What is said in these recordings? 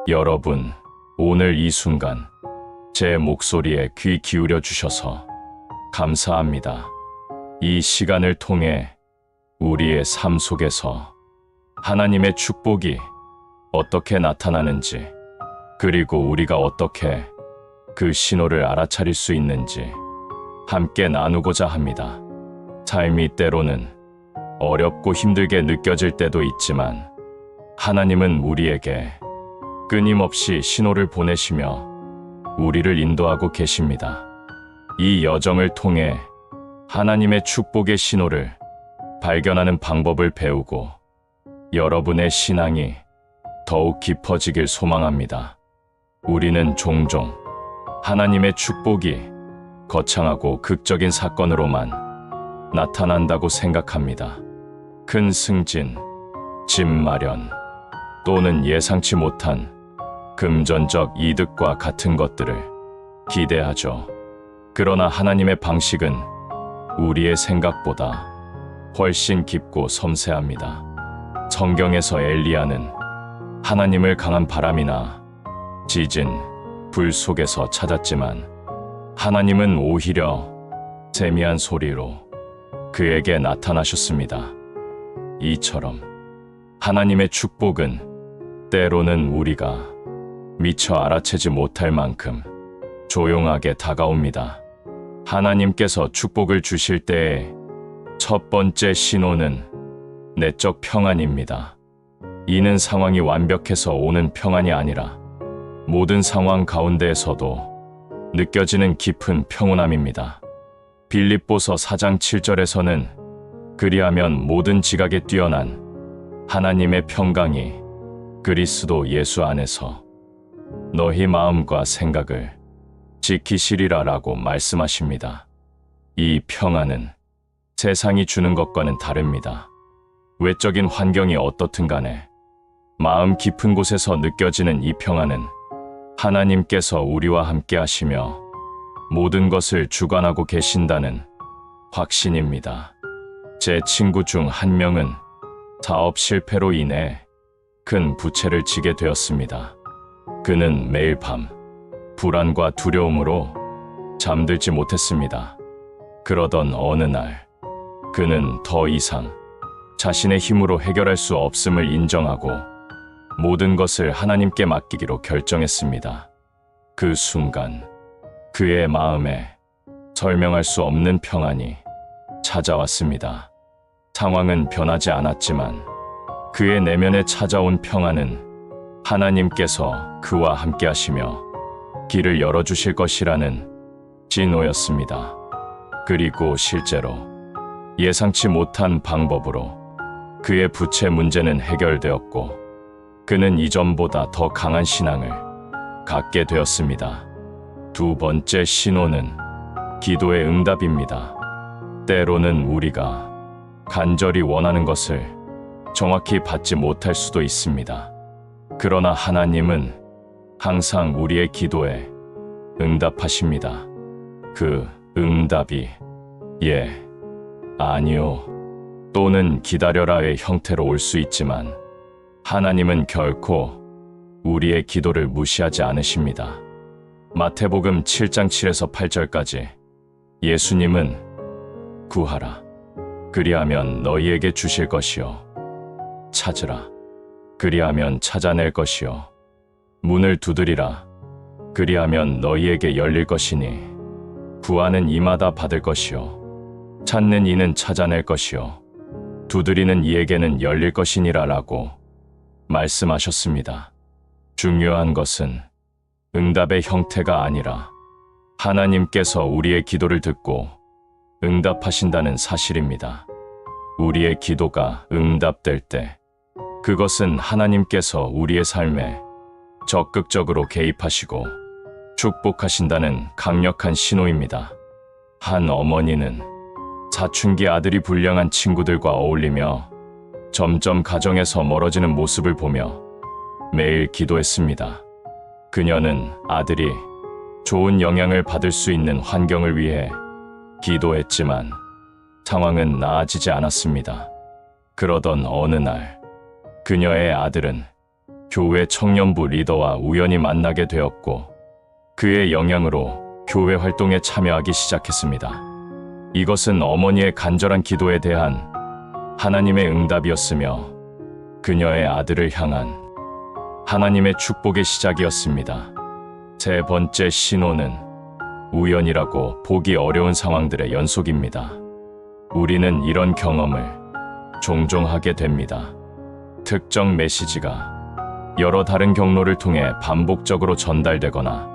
여러분, 오늘 이 순간 제 목소리에 귀 기울여 주셔서 감사합니다. 이 시간을 통해 우리의 삶 속에서 하나님의 축복이 어떻게 나타나는지, 그리고 우리가 어떻게 그 신호를 알아차릴 수 있는지 함께 나누고자 합니다. 삶이 때로는 어렵고 힘들게 느껴질 때도 있지만 하나님은 우리에게 끊임없이 신호를 보내시며 우리를 인도하고 계십니다. 이 여정을 통해 하나님의 축복의 신호를 발견하는 방법을 배우고 여러분의 신앙이 더욱 깊어지길 소망합니다. 우리는 종종 하나님의 축복이 거창하고 극적인 사건으로만 나타난다고 생각합니다. 큰 승진, 집 마련, 또는 예상치 못한 금전적 이득과 같은 것들을 기대하죠. 그러나 하나님의 방식은 우리의 생각보다 훨씬 깊고 섬세합니다. 성경에서 엘리야는 하나님을 강한 바람이나 지진, 불 속에서 찾았지만 하나님은 오히려 세미한 소리로 그에게 나타나셨습니다. 이처럼 하나님의 축복은 때로는 우리가 미처 알아채지 못할 만큼 조용하게 다가옵니다. 하나님께서 축복을 주실 때의 첫 번째 신호는 내적 평안입니다. 이는 상황이 완벽해서 오는 평안이 아니라 모든 상황 가운데에서도 느껴지는 깊은 평온함입니다. 빌립보서 4장 7절에서는 그리하면 모든 지각에 뛰어난 하나님의 평강이 그리스도 예수 안에서 너희 마음과 생각을 지키시리라 라고 말씀하십니다. 이 평안은 세상이 주는 것과는 다릅니다. 외적인 환경이 어떻든 간에 마음 깊은 곳에서 느껴지는 이 평안은 하나님께서 우리와 함께 하시며 모든 것을 주관하고 계신다는 확신입니다. 제 친구 중 한 명은 사업 실패로 인해 큰 부채를 지게 되었습니다. 그는 매일 밤 불안과 두려움으로 잠들지 못했습니다. 그러던 어느 날 그는 더 이상 자신의 힘으로 해결할 수 없음을 인정하고 모든 것을 하나님께 맡기기로 결정했습니다. 그 순간 그의 마음에 설명할 수 없는 평안이 찾아왔습니다. 상황은 변하지 않았지만 그의 내면에 찾아온 평안은 하나님께서 그와 함께 하시며 길을 열어주실 것이라는 진호였습니다. 그리고 실제로 예상치 못한 방법으로 그의 부채 문제는 해결되었고 그는 이전보다 더 강한 신앙을 갖게 되었습니다. 두 번째 신호는 기도의 응답입니다. 때로는 우리가 간절히 원하는 것을 정확히 받지 못할 수도 있습니다. 그러나 하나님은 항상 우리의 기도에 응답하십니다. 그 응답이 예, 아니요, 또는 기다려라의 형태로 올 수 있지만 하나님은 결코 우리의 기도를 무시하지 않으십니다. 마태복음 7장 7에서 8절까지 예수님은 구하라, 그리하면 너희에게 주실 것이요, 찾으라, 그리하면 찾아낼 것이요, 문을 두드리라, 그리하면 너희에게 열릴 것이니 구하는 이마다 받을 것이요, 찾는 이는 찾아낼 것이요, 두드리는 이에게는 열릴 것이니라 라고 말씀하셨습니다. 중요한 것은 응답의 형태가 아니라 하나님께서 우리의 기도를 듣고 응답하신다는 사실입니다. 우리의 기도가 응답될 때 그것은 하나님께서 우리의 삶에 적극적으로 개입하시고 축복하신다는 강력한 신호입니다. 한 어머니는 사춘기 아들이 불량한 친구들과 어울리며 점점 가정에서 멀어지는 모습을 보며 매일 기도했습니다. 그녀는 아들이 좋은 영향을 받을 수 있는 환경을 위해 기도했지만 상황은 나아지지 않았습니다. 그러던 어느 날 그녀의 아들은 교회 청년부 리더와 우연히 만나게 되었고 그의 영향으로 교회 활동에 참여하기 시작했습니다. 이것은 어머니의 간절한 기도에 대한 하나님의 응답이었으며 그녀의 아들을 향한 하나님의 축복의 시작이었습니다. 세 번째 신호는 우연이라고 보기 어려운 상황들의 연속입니다. 우리는 이런 경험을 종종 하게 됩니다. 특정 메시지가 여러 다른 경로를 통해 반복적으로 전달되거나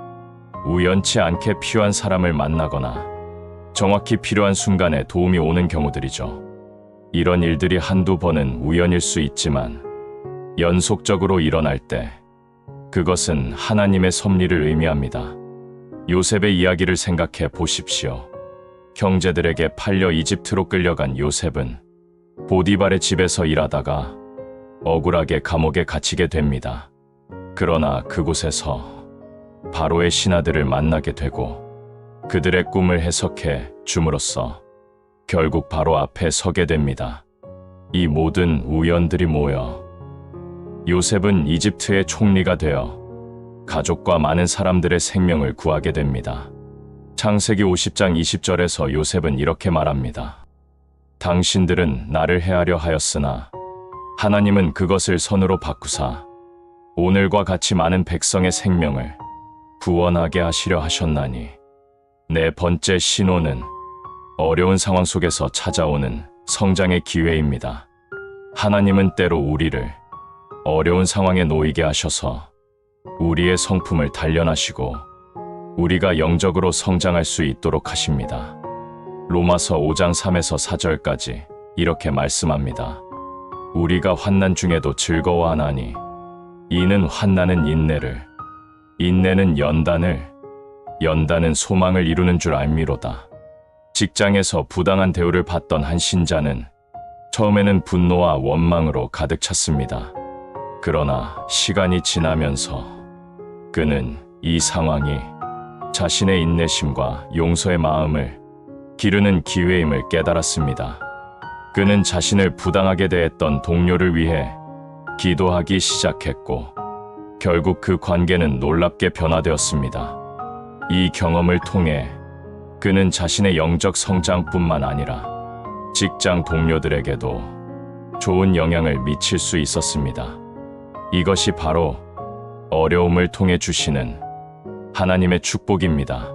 우연치 않게 필요한 사람을 만나거나 정확히 필요한 순간에 도움이 오는 경우들이죠. 이런 일들이 한두 번은 우연일 수 있지만 연속적으로 일어날 때 그것은 하나님의 섭리를 의미합니다. 요셉의 이야기를 생각해 보십시오. 형제들에게 팔려 이집트로 끌려간 요셉은 보디발의 집에서 일하다가 억울하게 감옥에 갇히게 됩니다. 그러나 그곳에서 바로의 신하들을 만나게 되고 그들의 꿈을 해석해 줌으로써 결국 바로 앞에 서게 됩니다. 이 모든 우연들이 모여 요셉은 이집트의 총리가 되어 가족과 많은 사람들의 생명을 구하게 됩니다. 창세기 50장 20절에서 요셉은 이렇게 말합니다. 당신들은 나를 해하려 하였으나 하나님은 그것을 선으로 바꾸사 오늘과 같이 많은 백성의 생명을 구원하게 하시려 하셨나니. 네 번째 신호는 어려운 상황 속에서 찾아오는 성장의 기회입니다. 하나님은 때로 우리를 어려운 상황에 놓이게 하셔서 우리의 성품을 단련하시고 우리가 영적으로 성장할 수 있도록 하십니다. 로마서 5장 3에서 4절까지 이렇게 말씀합니다. 우리가 환난 중에도 즐거워하나니 이는 환난은 인내를, 인내는 연단을, 연단은 소망을 이루는 줄 알미로다. 직장에서 부당한 대우를 받던 한 신자는 처음에는 분노와 원망으로 가득 찼습니다. 그러나 시간이 지나면서 그는 이 상황이 자신의 인내심과 용서의 마음을 기르는 기회임을 깨달았습니다. 그는 자신을 부당하게 대했던 동료를 위해 기도하기 시작했고 결국 그 관계는 놀랍게 변화되었습니다. 이 경험을 통해 그는 자신의 영적 성장뿐만 아니라 직장 동료들에게도 좋은 영향을 미칠 수 있었습니다. 이것이 바로 어려움을 통해 주시는 하나님의 축복입니다.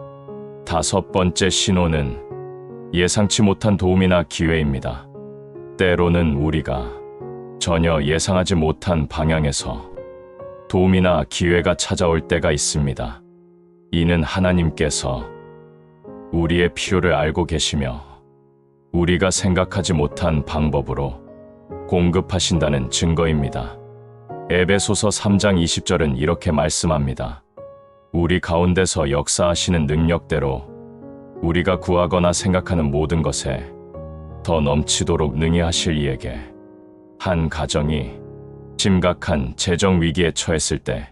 다섯 번째 신호는 예상치 못한 도움이나 기회입니다. 때로는 우리가 전혀 예상하지 못한 방향에서 도움이나 기회가 찾아올 때가 있습니다. 이는 하나님께서 우리의 필요를 알고 계시며 우리가 생각하지 못한 방법으로 공급하신다는 증거입니다. 에베소서 3장 20절은 이렇게 말씀합니다. 우리 가운데서 역사하시는 능력대로 우리가 구하거나 생각하는 모든 것에 더 넘치도록 능히 하실 이에게. 한 가정이 심각한 재정 위기에 처했을 때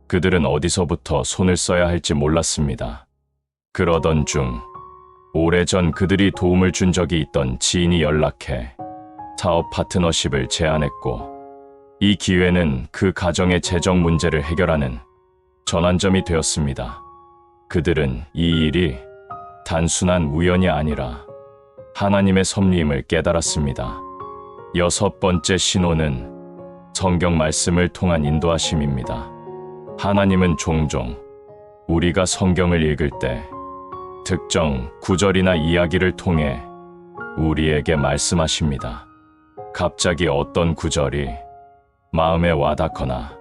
그들은 어디서부터 손을 써야 할지 몰랐습니다. 그러던 중 오래전 그들이 도움을 준 적이 있던 지인이 연락해 사업 파트너십을 제안했고 이 기회는 그 가정의 재정 문제를 해결하는 전환점이 되었습니다. 그들은 이 일이 단순한 우연이 아니라 하나님의 섭리임을 깨달았습니다. 여섯 번째 신호는 성경 말씀을 통한 인도하심입니다. 하나님은 종종 우리가 성경을 읽을 때 특정 구절이나 이야기를 통해 우리에게 말씀하십니다. 갑자기 어떤 구절이 마음에 와닿거나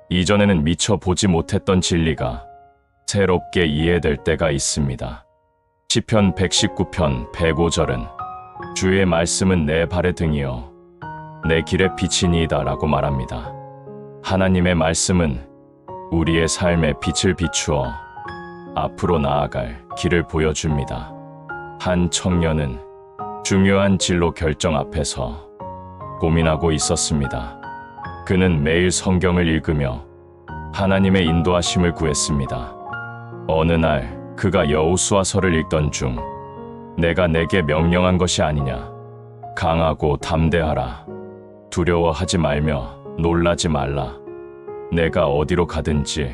이전에는 미처 보지 못했던 진리가 새롭게 이해될 때가 있습니다. 시편 119편 105절은 주의 말씀은 내 발의 등이요 내 길의 빛이니이다 라고 말합니다. 하나님의 말씀은 우리의 삶에 빛을 비추어 앞으로 나아갈 길을 보여줍니다. 한 청년은 중요한 진로 결정 앞에서 고민하고 있었습니다. 그는 매일 성경을 읽으며 하나님의 인도하심을 구했습니다. 어느 날 그가 여호수아서를 읽던 중 내가 내게 명령한 것이 아니냐. 강하고 담대하라. 두려워하지 말며 놀라지 말라. 내가 어디로 가든지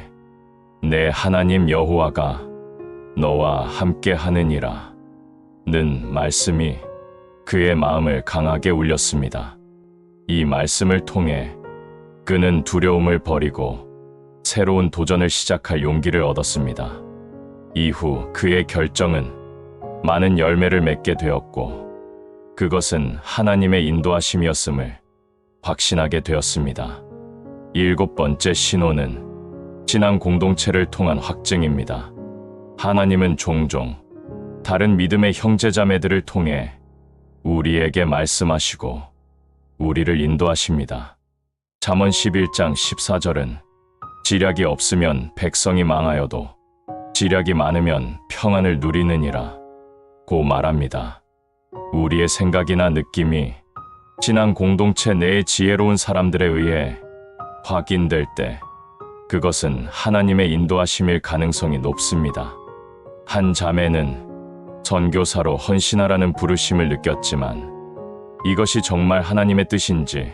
내 하나님 여호와가 너와 함께 하느니라 는 말씀이 그의 마음을 강하게 울렸습니다. 이 말씀을 통해 그는 두려움을 버리고 새로운 도전을 시작할 용기를 얻었습니다. 이후 그의 결정은 많은 열매를 맺게 되었고 그것은 하나님의 인도하심이었음을 확신하게 되었습니다. 7번째 신호는 신앙 공동체를 통한 확증입니다. 하나님은 종종 다른 믿음의 형제자매들을 통해 우리에게 말씀하시고 우리를 인도하십니다. 잠언 11장 14절은 지략이 없으면 백성이 망하여도 지략이 많으면 평안을 누리느니라 고 말합니다. 우리의 생각이나 느낌이 신앙 공동체 내의 지혜로운 사람들에 의해 확인될 때 그것은 하나님의 인도하심일 가능성이 높습니다. 한 자매는 선교사로 헌신하라는 부르심을 느꼈지만 이것이 정말 하나님의 뜻인지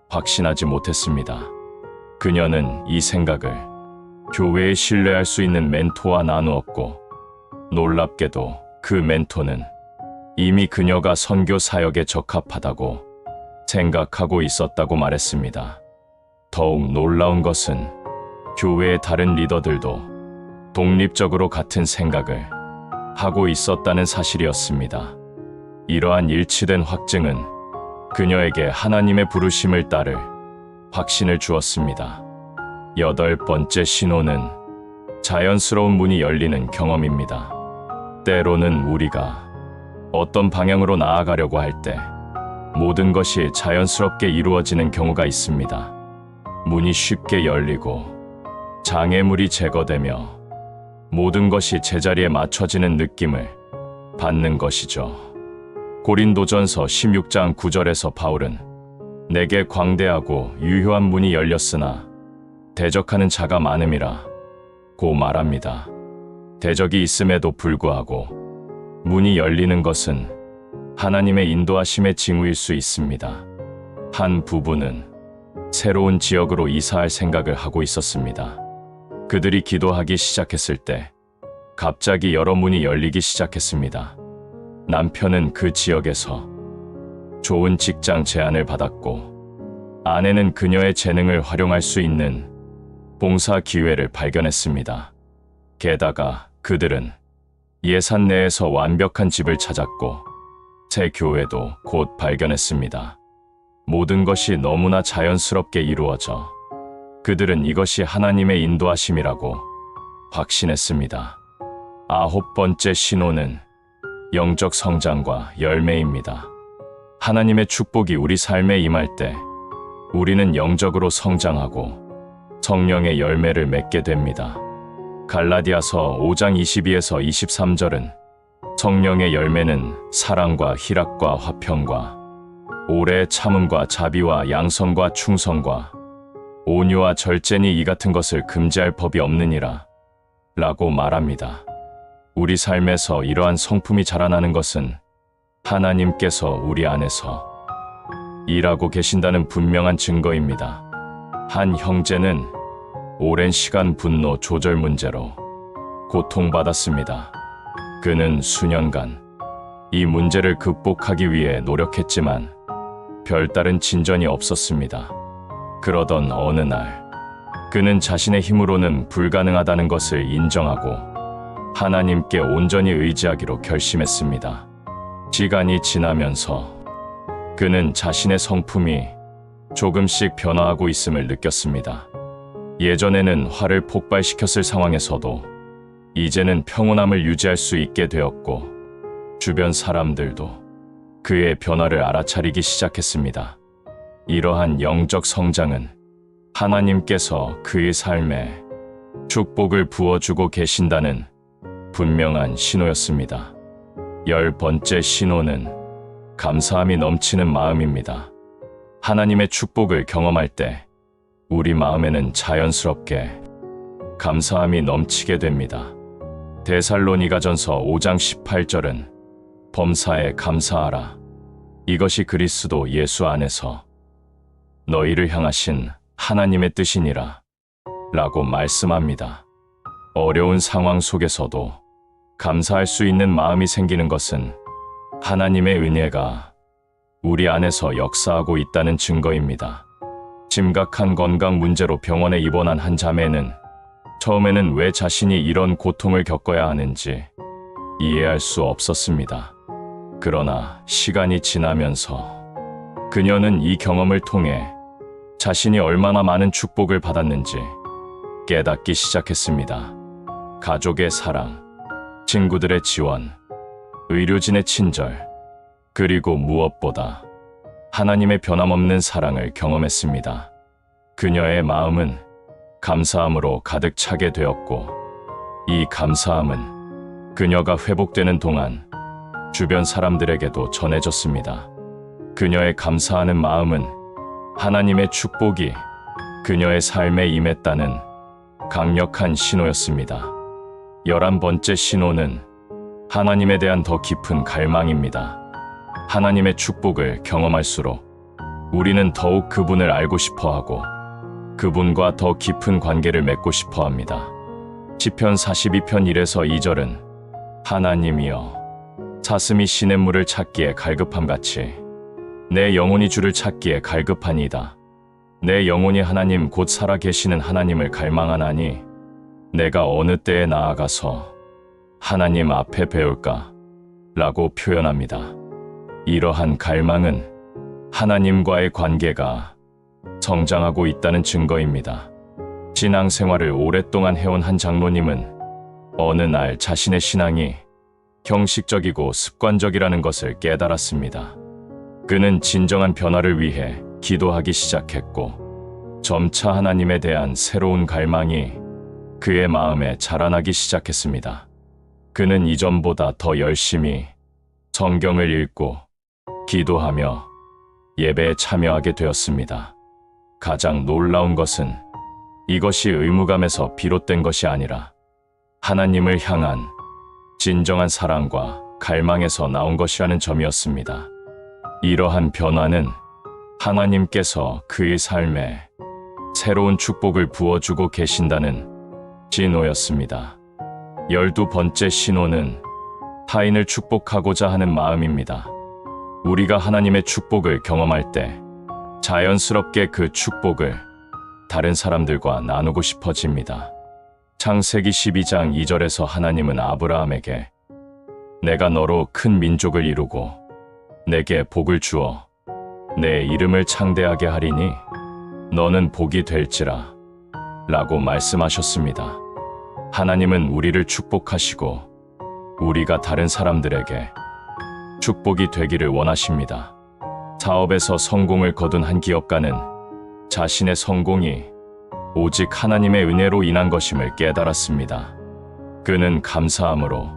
확신하지 못했습니다. 그녀는 이 생각을 교회에 신뢰할 수 있는 멘토와 나누었고 놀랍게도 그 멘토는 이미 그녀가 선교 사역에 적합하다고 생각하고 있었다고 말했습니다. 더욱 놀라운 것은 교회의 다른 리더들도 독립적으로 같은 생각을 하고 있었다는 사실이었습니다. 이러한 일치된 확증은 그녀에게 하나님의 부르심을 따를 확신을 주었습니다. 8번째 신호는 자연스러운 문이 열리는 경험입니다. 때로는 우리가 어떤 방향으로 나아가려고 할 때 모든 것이 자연스럽게 이루어지는 경우가 있습니다. 문이 쉽게 열리고 장애물이 제거되며 모든 것이 제자리에 맞춰지는 느낌을 받는 것이죠. 고린도전서 16장 9절에서 바울은 내게 광대하고 유효한 문이 열렸으나 대적하는 자가 많음이라 고 말합니다. 대적이 있음에도 불구하고 문이 열리는 것은 하나님의 인도하심의 징후일 수 있습니다. 한 부부는 새로운 지역으로 이사할 생각을 하고 있었습니다. 그들이 기도하기 시작했을 때 갑자기 여러 문이 열리기 시작했습니다. 남편은 그 지역에서 좋은 직장 제안을 받았고 아내는 그녀의 재능을 활용할 수 있는 봉사 기회를 발견했습니다. 게다가 그들은 예산 내에서 완벽한 집을 찾았고 새 교회도 곧 발견했습니다. 모든 것이 너무나 자연스럽게 이루어져 그들은 이것이 하나님의 인도하심이라고 확신했습니다. 9번째 신호는 영적 성장과 열매입니다. 하나님의 축복이 우리 삶에 임할 때 우리는 영적으로 성장하고 성령의 열매를 맺게 됩니다. 갈라디아서 5장 22에서 23절은 성령의 열매는 사랑과 희락과 화평과 오래 참음과 자비와 양선과 충성과 온유와 절제니 이 같은 것을 금지할 법이 없느니라 라고 말합니다. 우리 삶에서 이러한 성품이 자라나는 것은 하나님께서 우리 안에서 일하고 계신다는 분명한 증거입니다. 한 형제는 오랜 시간 분노 조절 문제로 고통받았습니다. 그는 수년간 이 문제를 극복하기 위해 노력했지만 별다른 진전이 없었습니다. 그러던 어느 날 그는 자신의 힘으로는 불가능하다는 것을 인정하고 하나님께 온전히 의지하기로 결심했습니다. 시간이 지나면서 그는 자신의 성품이 조금씩 변화하고 있음을 느꼈습니다. 예전에는 화를 폭발시켰을 상황에서도 이제는 평온함을 유지할 수 있게 되었고 주변 사람들도 그의 변화를 알아차리기 시작했습니다. 이러한 영적 성장은 하나님께서 그의 삶에 축복을 부어주고 계신다는 분명한 신호였습니다. 10번째 신호는 감사함이 넘치는 마음입니다. 하나님의 축복을 경험할 때 우리 마음에는 자연스럽게 감사함이 넘치게 됩니다. 데살로니가전서 5장 18절은 범사에 감사하라. 이것이 그리스도 예수 안에서 너희를 향하신 하나님의 뜻이니라 라고 말씀합니다. 어려운 상황 속에서도 감사할 수 있는 마음이 생기는 것은 하나님의 은혜가 우리 안에서 역사하고 있다는 증거입니다. 심각한 건강 문제로 병원에 입원한 한 자매는 처음에는 왜 자신이 이런 고통을 겪어야 하는지 이해할 수 없었습니다. 그러나 시간이 지나면서 그녀는 이 경험을 통해 자신이 얼마나 많은 축복을 받았는지 깨닫기 시작했습니다. 가족의 사랑, 친구들의 지원, 의료진의 친절, 그리고 무엇보다 하나님의 변함없는 사랑을 경험했습니다. 그녀의 마음은 감사함으로 가득 차게 되었고, 이 감사함은 그녀가 회복되는 동안 주변 사람들에게도 전해졌습니다. 그녀의 감사하는 마음은 하나님의 축복이 그녀의 삶에 임했다는 강력한 신호였습니다. 11번째 신호는 하나님에 대한 더 깊은 갈망입니다. 하나님의 축복을 경험할수록 우리는 더욱 그분을 알고 싶어하고 그분과 더 깊은 관계를 맺고 싶어합니다. 시편 42편 1에서 2절은 하나님이여 사슴이 시냇물을 찾기에 갈급함같이 내 영혼이 주를 찾기에 갈급하니이다. 내 영혼이 하나님 곧 살아계시는 하나님을 갈망하나니 내가 어느 때에 나아가서 하나님 앞에 배울까? 라고 표현합니다. 이러한 갈망은 하나님과의 관계가 성장하고 있다는 증거입니다. 신앙생활을 오랫동안 해온 한 장로님은 어느 날 자신의 신앙이 형식적이고 습관적이라는 것을 깨달았습니다. 그는 진정한 변화를 위해 기도하기 시작했고 점차 하나님에 대한 새로운 갈망이 그의 마음에 자라나기 시작했습니다. 그는 이전보다 더 열심히 성경을 읽고 기도하며 예배에 참여하게 되었습니다. 가장 놀라운 것은 이것이 의무감에서 비롯된 것이 아니라 하나님을 향한 진정한 사랑과 갈망에서 나온 것이라는 점이었습니다. 이러한 변화는 하나님께서 그의 삶에 새로운 축복을 부어주고 계신다는 신호였습니다. 12번째 신호는 타인을 축복하고자 하는 마음입니다. 우리가 하나님의 축복을 경험할 때 자연스럽게 그 축복을 다른 사람들과 나누고 싶어집니다. 창세기 12장 2절에서 하나님은 아브라함에게 내가 너로 큰 민족을 이루고 내게 복을 주어 내 이름을 창대하게 하리니 너는 복이 될지라 라고 말씀하셨습니다. 하나님은 우리를 축복하시고 우리가 다른 사람들에게 축복이 되기를 원하십니다. 사업에서 성공을 거둔 한 기업가는 자신의 성공이 오직 하나님의 은혜로 인한 것임을 깨달았습니다. 그는 감사함으로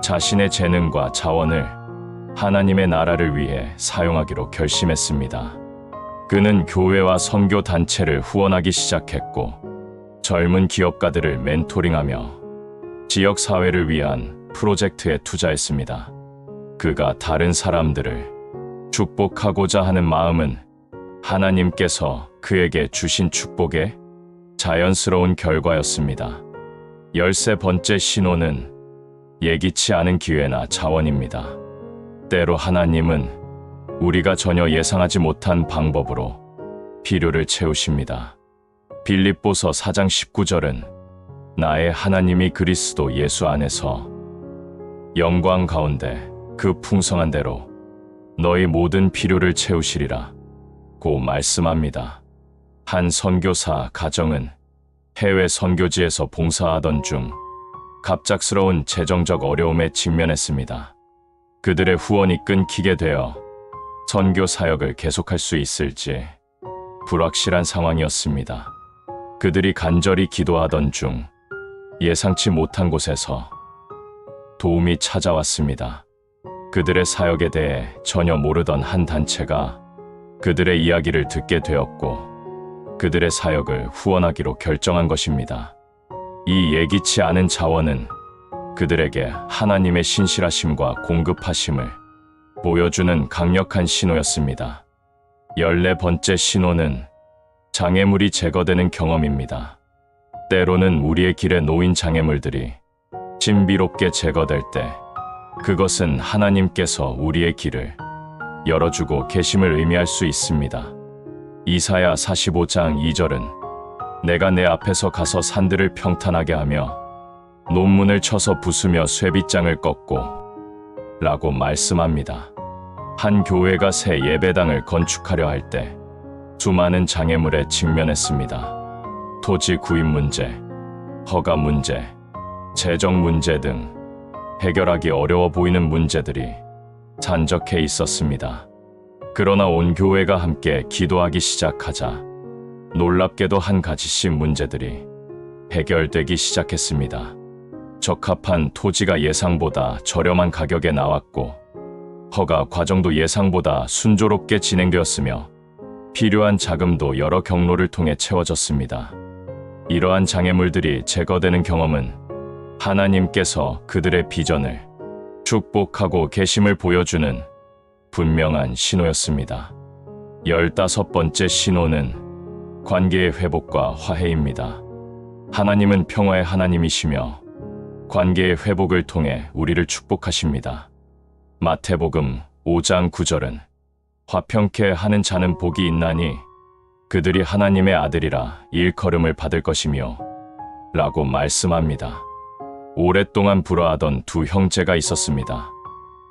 자신의 재능과 자원을 하나님의 나라를 위해 사용하기로 결심했습니다. 그는 교회와 선교 단체를 후원하기 시작했고 젊은 기업가들을 멘토링하며 지역 사회를 위한 프로젝트에 투자했습니다. 그가 다른 사람들을 축복하고자 하는 마음은 하나님께서 그에게 주신 축복의 자연스러운 결과였습니다. 13번째 신호는 예기치 않은 기회나 자원입니다. 때로 하나님은 우리가 전혀 예상하지 못한 방법으로 필요를 채우십니다. 빌립보서 4장 19절은 나의 하나님이 그리스도 예수 안에서 영광 가운데 그 풍성한 대로 너희 모든 필요를 채우시리라 고 말씀합니다. 한 선교사 가정은 해외 선교지에서 봉사하던 중 갑작스러운 재정적 어려움에 직면했습니다. 그들의 후원이 끊기게 되어 선교 사역을 계속할 수 있을지 불확실한 상황이었습니다. 그들이 간절히 기도하던 중 예상치 못한 곳에서 도움이 찾아왔습니다. 그들의 사역에 대해 전혀 모르던 한 단체가 그들의 이야기를 듣게 되었고 그들의 사역을 후원하기로 결정한 것입니다. 이 예기치 않은 자원은 그들에게 하나님의 신실하심과 공급하심을 보여주는 강력한 신호였습니다. 14번째 신호는 장애물이 제거되는 경험입니다. 때로는 우리의 길에 놓인 장애물들이 신비롭게 제거될 때 그것은 하나님께서 우리의 길을 열어주고 계심을 의미할 수 있습니다. 이사야 45장 2절은 내가 내 앞에서 가서 산들을 평탄하게 하며 논문을 쳐서 부수며 쇠빗장을 꺾고 라고 말씀합니다. 한 교회가 새 예배당을 건축하려 할 때 수많은 장애물에 직면했습니다. 토지 구입 문제, 허가 문제, 재정 문제 등 해결하기 어려워 보이는 문제들이 산적해 있었습니다. 그러나 온 교회가 함께 기도하기 시작하자 놀랍게도 한 가지씩 문제들이 해결되기 시작했습니다. 적합한 토지가 예상보다 저렴한 가격에 나왔고 허가 과정도 예상보다 순조롭게 진행되었으며 필요한 자금도 여러 경로를 통해 채워졌습니다. 이러한 장애물들이 제거되는 경험은 하나님께서 그들의 비전을 축복하고 계심을 보여주는 분명한 신호였습니다. 15번째 신호는 관계의 회복과 화해입니다. 하나님은 평화의 하나님이시며 관계의 회복을 통해 우리를 축복하십니다. 마태복음 5장 9절은 화평케 하는 자는 복이 있나니 그들이 하나님의 아들이라 일컬음을 받을 것이며 라고 말씀합니다. 오랫동안 불화하던 두 형제가 있었습니다.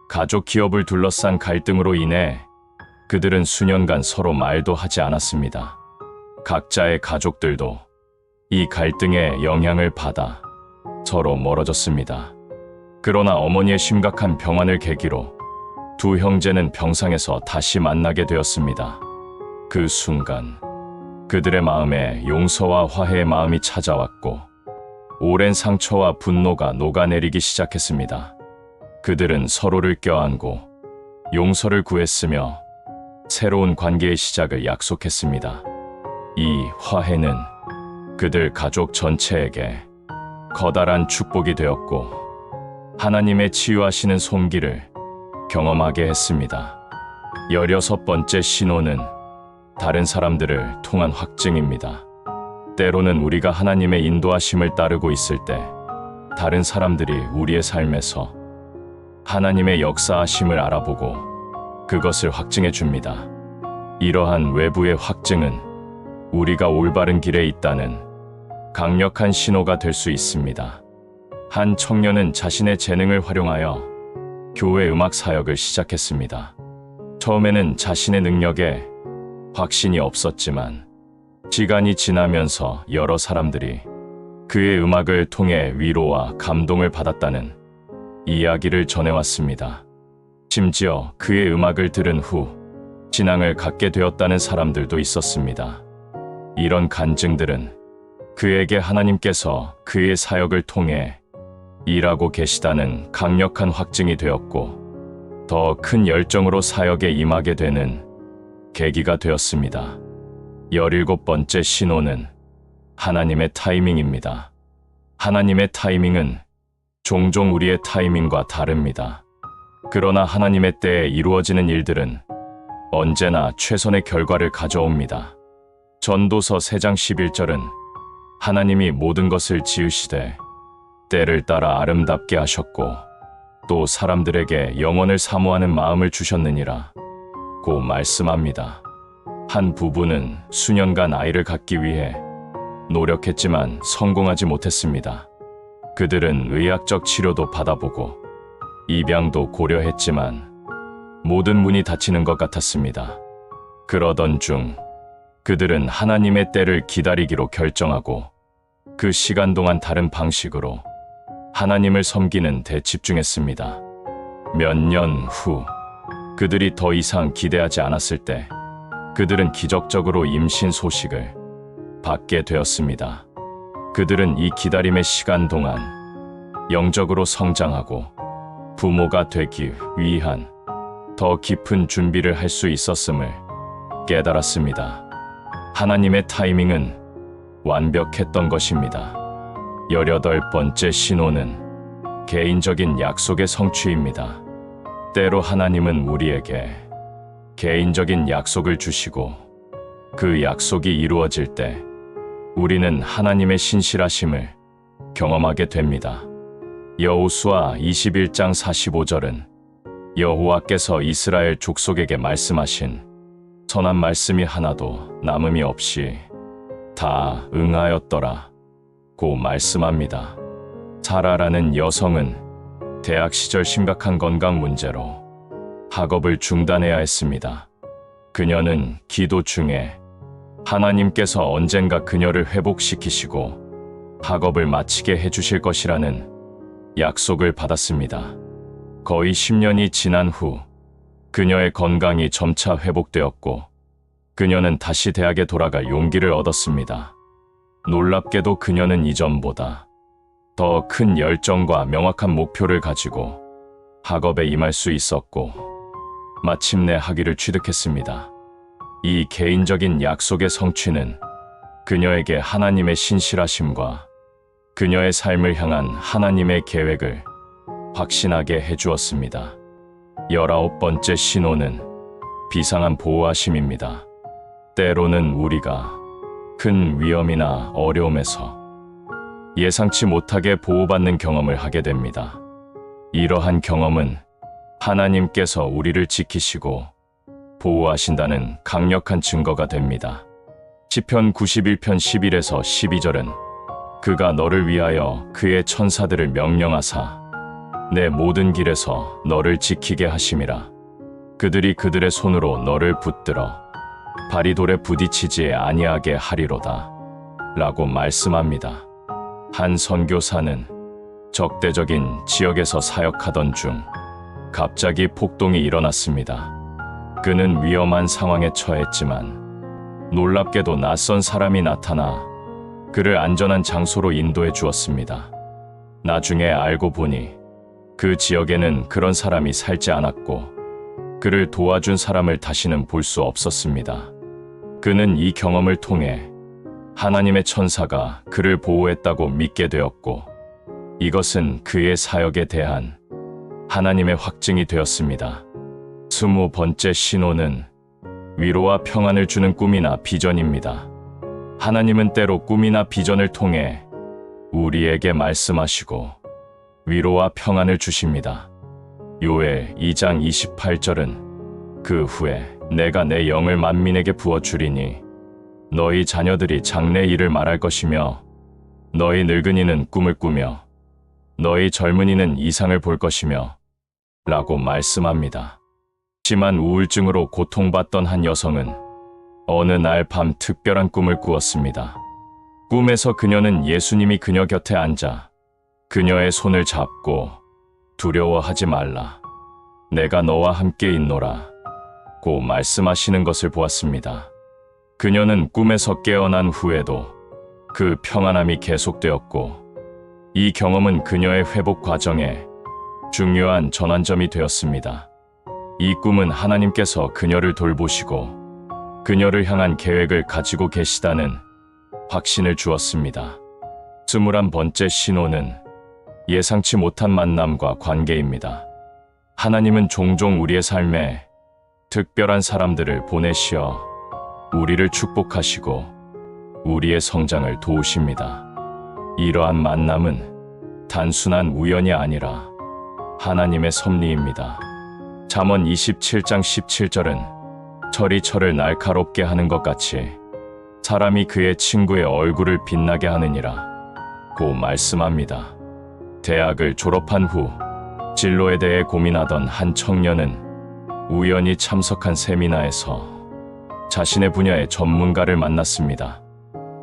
가족 기업을 둘러싼 갈등으로 인해 그들은 수년간 서로 말도 하지 않았습니다. 각자의 가족들도 이 갈등의 영향을 받아 서로 멀어졌습니다. 그러나 어머니의 심각한 병환을 계기로 두 형제는 병상에서 다시 만나게 되었습니다. 그 순간 그들의 마음에 용서와 화해의 마음이 찾아왔고 오랜 상처와 분노가 녹아내리기 시작했습니다. 그들은 서로를 껴안고 용서를 구했으며 새로운 관계의 시작을 약속했습니다. 이 화해는 그들 가족 전체에게 커다란 축복이 되었고 하나님의 치유하시는 손길을 경험하게 했습니다. 16번째 신호는 다른 사람들을 통한 확증입니다. 때로는 우리가 하나님의 인도하심을 따르고 있을 때 다른 사람들이 우리의 삶에서 하나님의 역사하심을 알아보고 그것을 확증해 줍니다. 이러한 외부의 확증은 우리가 올바른 길에 있다는 강력한 신호가 될 수 있습니다. 한 청년은 자신의 재능을 활용하여 교회 음악 사역을 시작했습니다. 처음에는 자신의 능력에 확신이 없었지만 시간이 지나면서 여러 사람들이 그의 음악을 통해 위로와 감동을 받았다는 이야기를 전해왔습니다. 심지어 그의 음악을 들은 후 신앙을 갖게 되었다는 사람들도 있었습니다. 이런 간증들은 그에게 하나님께서 그의 사역을 통해 일하고 계시다는 강력한 확증이 되었고 더 큰 열정으로 사역에 임하게 되는 계기가 되었습니다. 17번째 신호는 하나님의 타이밍입니다. 하나님의 타이밍은 종종 우리의 타이밍과 다릅니다. 그러나 하나님의 때에 이루어지는 일들은 언제나 최선의 결과를 가져옵니다. 전도서 3장 11절은 하나님이 모든 것을 지으시되 때를 따라 아름답게 하셨고 또 사람들에게 영원을 사모하는 마음을 주셨느니라 고 말씀합니다. 한 부부는 수년간 아이를 갖기 위해 노력했지만 성공하지 못했습니다. 그들은 의학적 치료도 받아보고 입양도 고려했지만 모든 문이 닫히는 것 같았습니다. 그러던 중 그들은 하나님의 때를 기다리기로 결정하고 그 시간 동안 다른 방식으로 하나님을 섬기는 데 집중했습니다. 몇 년 후 그들이 더 이상 기대하지 않았을 때 그들은 기적적으로 임신 소식을 받게 되었습니다. 그들은 이 기다림의 시간 동안 영적으로 성장하고 부모가 되기 위한 더 깊은 준비를 할 수 있었음을 깨달았습니다. 하나님의 타이밍은 완벽했던 것입니다. 18번째 신호는 개인적인 약속의 성취입니다. 때로 하나님은 우리에게 개인적인 약속을 주시고 그 약속이 이루어질 때 우리는 하나님의 신실하심을 경험하게 됩니다. 여호수아 21장 45절은 여호와께서 이스라엘 족속에게 말씀하신 선한 말씀이 하나도 남음이 없이 다 응하였더라 고 말씀합니다. 사라라는 여성은 대학 시절 심각한 건강 문제로 학업을 중단해야 했습니다. 그녀는 기도 중에 하나님께서 언젠가 그녀를 회복시키시고 학업을 마치게 해주실 것이라는 약속을 받았습니다. 거의 10년이 지난 후 그녀의 건강이 점차 회복되었고 그녀는 다시 대학에 돌아갈 용기를 얻었습니다. 놀랍게도 그녀는 이전보다 더 큰 열정과 명확한 목표를 가지고 학업에 임할 수 있었고 마침내 학위를 취득했습니다. 이 개인적인 약속의 성취는 그녀에게 하나님의 신실하심과 그녀의 삶을 향한 하나님의 계획을 확신하게 해주었습니다. 19번째 신호는 비상한 보호하심입니다. 때로는 우리가 큰 위험이나 어려움에서 예상치 못하게 보호받는 경험을 하게 됩니다. 이러한 경험은 하나님께서 우리를 지키시고 보호하신다는 강력한 증거가 됩니다. 시편 91편 11에서 12절은 그가 너를 위하여 그의 천사들을 명령하사 내 모든 길에서 너를 지키게 하심이라. 그들이 그들의 손으로 너를 붙들어 발이 돌에 부딪히지 아니하게 하리로다 라고 말씀합니다. 한 선교사는 적대적인 지역에서 사역하던 중 갑자기 폭동이 일어났습니다. 그는 위험한 상황에 처했지만 놀랍게도 낯선 사람이 나타나 그를 안전한 장소로 인도해 주었습니다. 나중에 알고 보니 그 지역에는 그런 사람이 살지 않았고 그를 도와준 사람을 다시는 볼 수 없었습니다. 그는 이 경험을 통해 하나님의 천사가 그를 보호했다고 믿게 되었고 이것은 그의 사역에 대한 하나님의 확증이 되었습니다. 20번째 신호는 위로와 평안을 주는 꿈이나 비전입니다. 하나님은 때로 꿈이나 비전을 통해 우리에게 말씀하시고 위로와 평안을 주십니다. 요엘 2장 28절은 그 후에 내가 내 영을 만민에게 부어주리니 너희 자녀들이 장래 일을 말할 것이며 너희 늙은이는 꿈을 꾸며 너희 젊은이는 이상을 볼 것이며 라고 말씀합니다. 심한 우울증으로 고통받던 한 여성은 어느 날 밤 특별한 꿈을 꾸었습니다. 꿈에서 그녀는 예수님이 그녀 곁에 앉아 그녀의 손을 잡고 두려워하지 말라. 내가 너와 함께 있노라 고 말씀하시는 것을 보았습니다. 그녀는 꿈에서 깨어난 후에도 그 평안함이 계속되었고 이 경험은 그녀의 회복 과정에 중요한 전환점이 되었습니다. 이 꿈은 하나님께서 그녀를 돌보시고 그녀를 향한 계획을 가지고 계시다는 확신을 주었습니다. 21번째 신호는 예상치 못한 만남과 관계입니다. 하나님은 종종 우리의 삶에 특별한 사람들을 보내시어 우리를 축복하시고 우리의 성장을 도우십니다. 이러한 만남은 단순한 우연이 아니라 하나님의 섭리입니다. 잠언 27장 17절은 철이 철을 날카롭게 하는 것 같이 사람이 그의 친구의 얼굴을 빛나게 하느니라 고 말씀합니다. 대학을 졸업한 후 진로에 대해 고민하던 한 청년은 우연히 참석한 세미나에서 자신의 분야의 전문가를 만났습니다.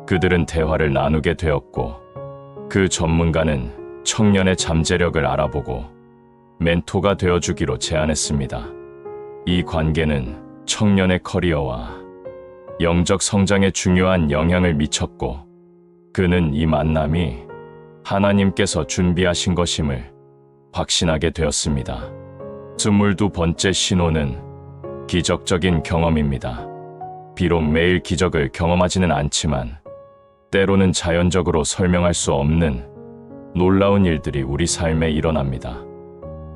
그들은 대화를 나누게 되었고 그 전문가는 청년의 잠재력을 알아보고 멘토가 되어주기로 제안했습니다. 이 관계는 청년의 커리어와 영적 성장에 중요한 영향을 미쳤고 그는 이 만남이 하나님께서 준비하신 것임을 확신하게 되었습니다. 22번째 신호는 기적적인 경험입니다. 비록 매일 기적을 경험하지는 않지만 때로는 자연적으로 설명할 수 없는 놀라운 일들이 우리 삶에 일어납니다.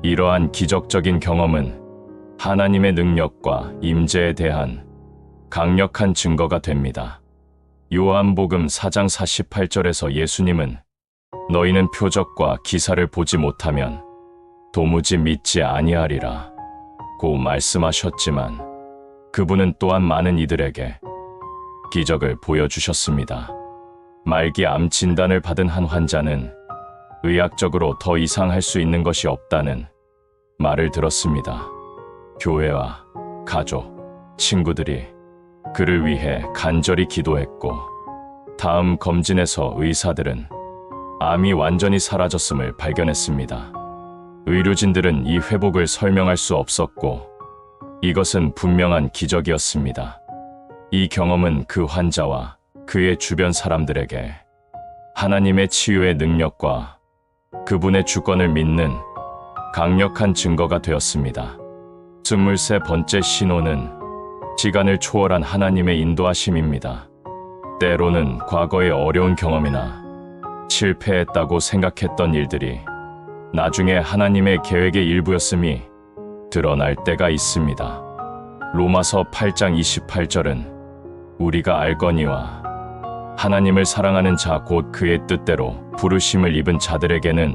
이러한 기적적인 경험은 하나님의 능력과 임재에 대한 강력한 증거가 됩니다. 요한복음 4장 48절에서 예수님은 너희는 표적과 기사를 보지 못하면 도무지 믿지 아니하리라 고 말씀하셨지만 그분은 또한 많은 이들에게 기적을 보여주셨습니다. 말기 암 진단을 받은 한 환자는 의학적으로 더 이상 할 수 있는 것이 없다는 말을 들었습니다. 교회와 가족, 친구들이 그를 위해 간절히 기도했고 다음 검진에서 의사들은 암이 완전히 사라졌음을 발견했습니다. 의료진들은 이 회복을 설명할 수 없었고 이것은 분명한 기적이었습니다. 이 경험은 그 환자와 그의 주변 사람들에게 하나님의 치유의 능력과 그분의 주권을 믿는 강력한 증거가 되었습니다. 23번째 신호는 시간을 초월한 하나님의 인도하심입니다. 때로는 과거의 어려운 경험이나 실패했다고 생각했던 일들이 나중에 하나님의 계획의 일부였음이 드러날 때가 있습니다. 로마서 8장 28절은 우리가 알거니와 하나님을 사랑하는 자 곧 그의 뜻대로 부르심을 입은 자들에게는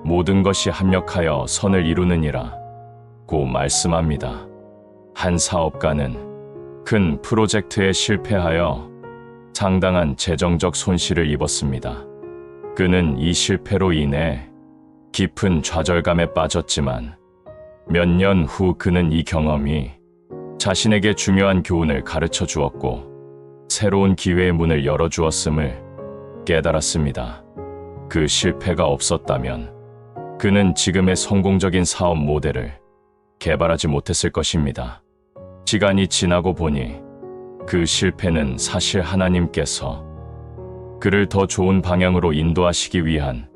모든 것이 합력하여 선을 이루느니라 고 말씀합니다. 한 사업가는 큰 프로젝트에 실패하여 상당한 재정적 손실을 입었습니다. 그는 이 실패로 인해 깊은 좌절감에 빠졌지만 몇 년 후 그는 이 경험이 자신에게 중요한 교훈을 가르쳐 주었고 새로운 기회의 문을 열어주었음을 깨달았습니다. 그 실패가 없었다면 그는 지금의 성공적인 사업 모델을 개발하지 못했을 것입니다. 시간이 지나고 보니 그 실패는 사실 하나님께서 그를 더 좋은 방향으로 인도하시기 위한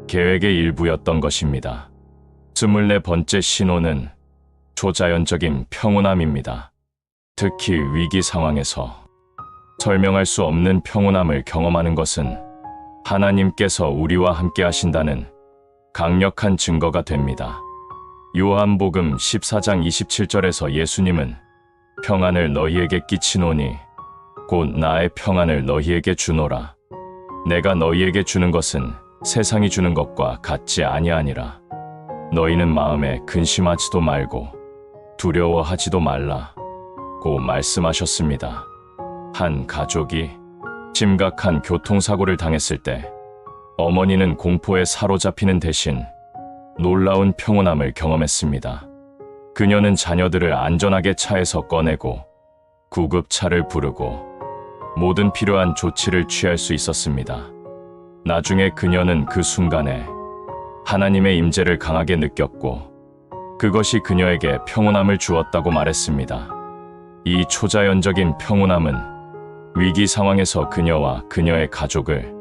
계획의 일부였던 것입니다. 24번째 신호는 초자연적인 평온함입니다. 특히 위기 상황에서 설명할 수 없는 평온함을 경험하는 것은 하나님께서 우리와 함께 하신다는 강력한 증거가 됩니다. 요한복음 14장 27절에서 예수님은 평안을 너희에게 끼치노니 곧 나의 평안을 너희에게 주노라. 내가 너희에게 주는 것은 세상이 주는 것과 같지 아니하니라. 너희는 마음에 근심하지도 말고 두려워하지도 말라 고 말씀하셨습니다. 한 가족이 심각한 교통사고를 당했을 때 어머니는 공포에 사로잡히는 대신 놀라운 평온함을 경험했습니다. 그녀는 자녀들을 안전하게 차에서 꺼내고 구급차를 부르고 모든 필요한 조치를 취할 수 있었습니다. 나중에 그녀는 그 순간에 하나님의 임재를 강하게 느꼈고 그것이 그녀에게 평온함을 주었다고 말했습니다. 이 초자연적인 평온함은 위기 상황에서 그녀와 그녀의 가족을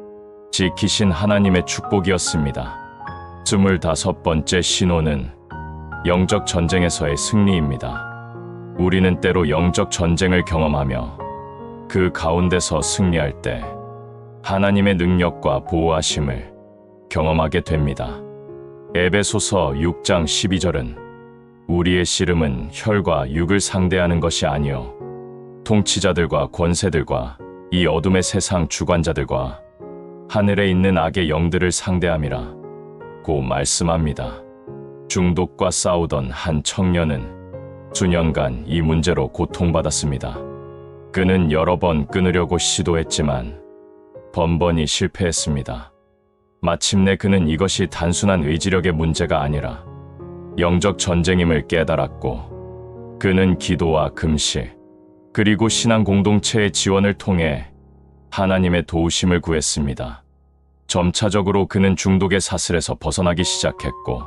지키신 하나님의 축복이었습니다. 25번째 신호는 영적 전쟁에서의 승리입니다. 우리는 때로 영적 전쟁을 경험하며 그 가운데서 승리할 때 하나님의 능력과 보호하심을 경험하게 됩니다. 에베소서 6장 12절은 우리의 씨름은 혈과 육을 상대하는 것이 아니요 통치자들과 권세들과 이 어둠의 세상 주관자들과 하늘에 있는 악의 영들을 상대함이라 고 말씀합니다. 중독과 싸우던 한 청년은 수년간 이 문제로 고통받았습니다. 그는 여러 번 끊으려고 시도했지만 번번이 실패했습니다. 마침내 그는 이것이 단순한 의지력의 문제가 아니라 영적 전쟁임을 깨달았고 그는 기도와 금식 그리고 신앙 공동체의 지원을 통해 하나님의 도우심을 구했습니다. 점차적으로 그는 중독의 사슬에서 벗어나기 시작했고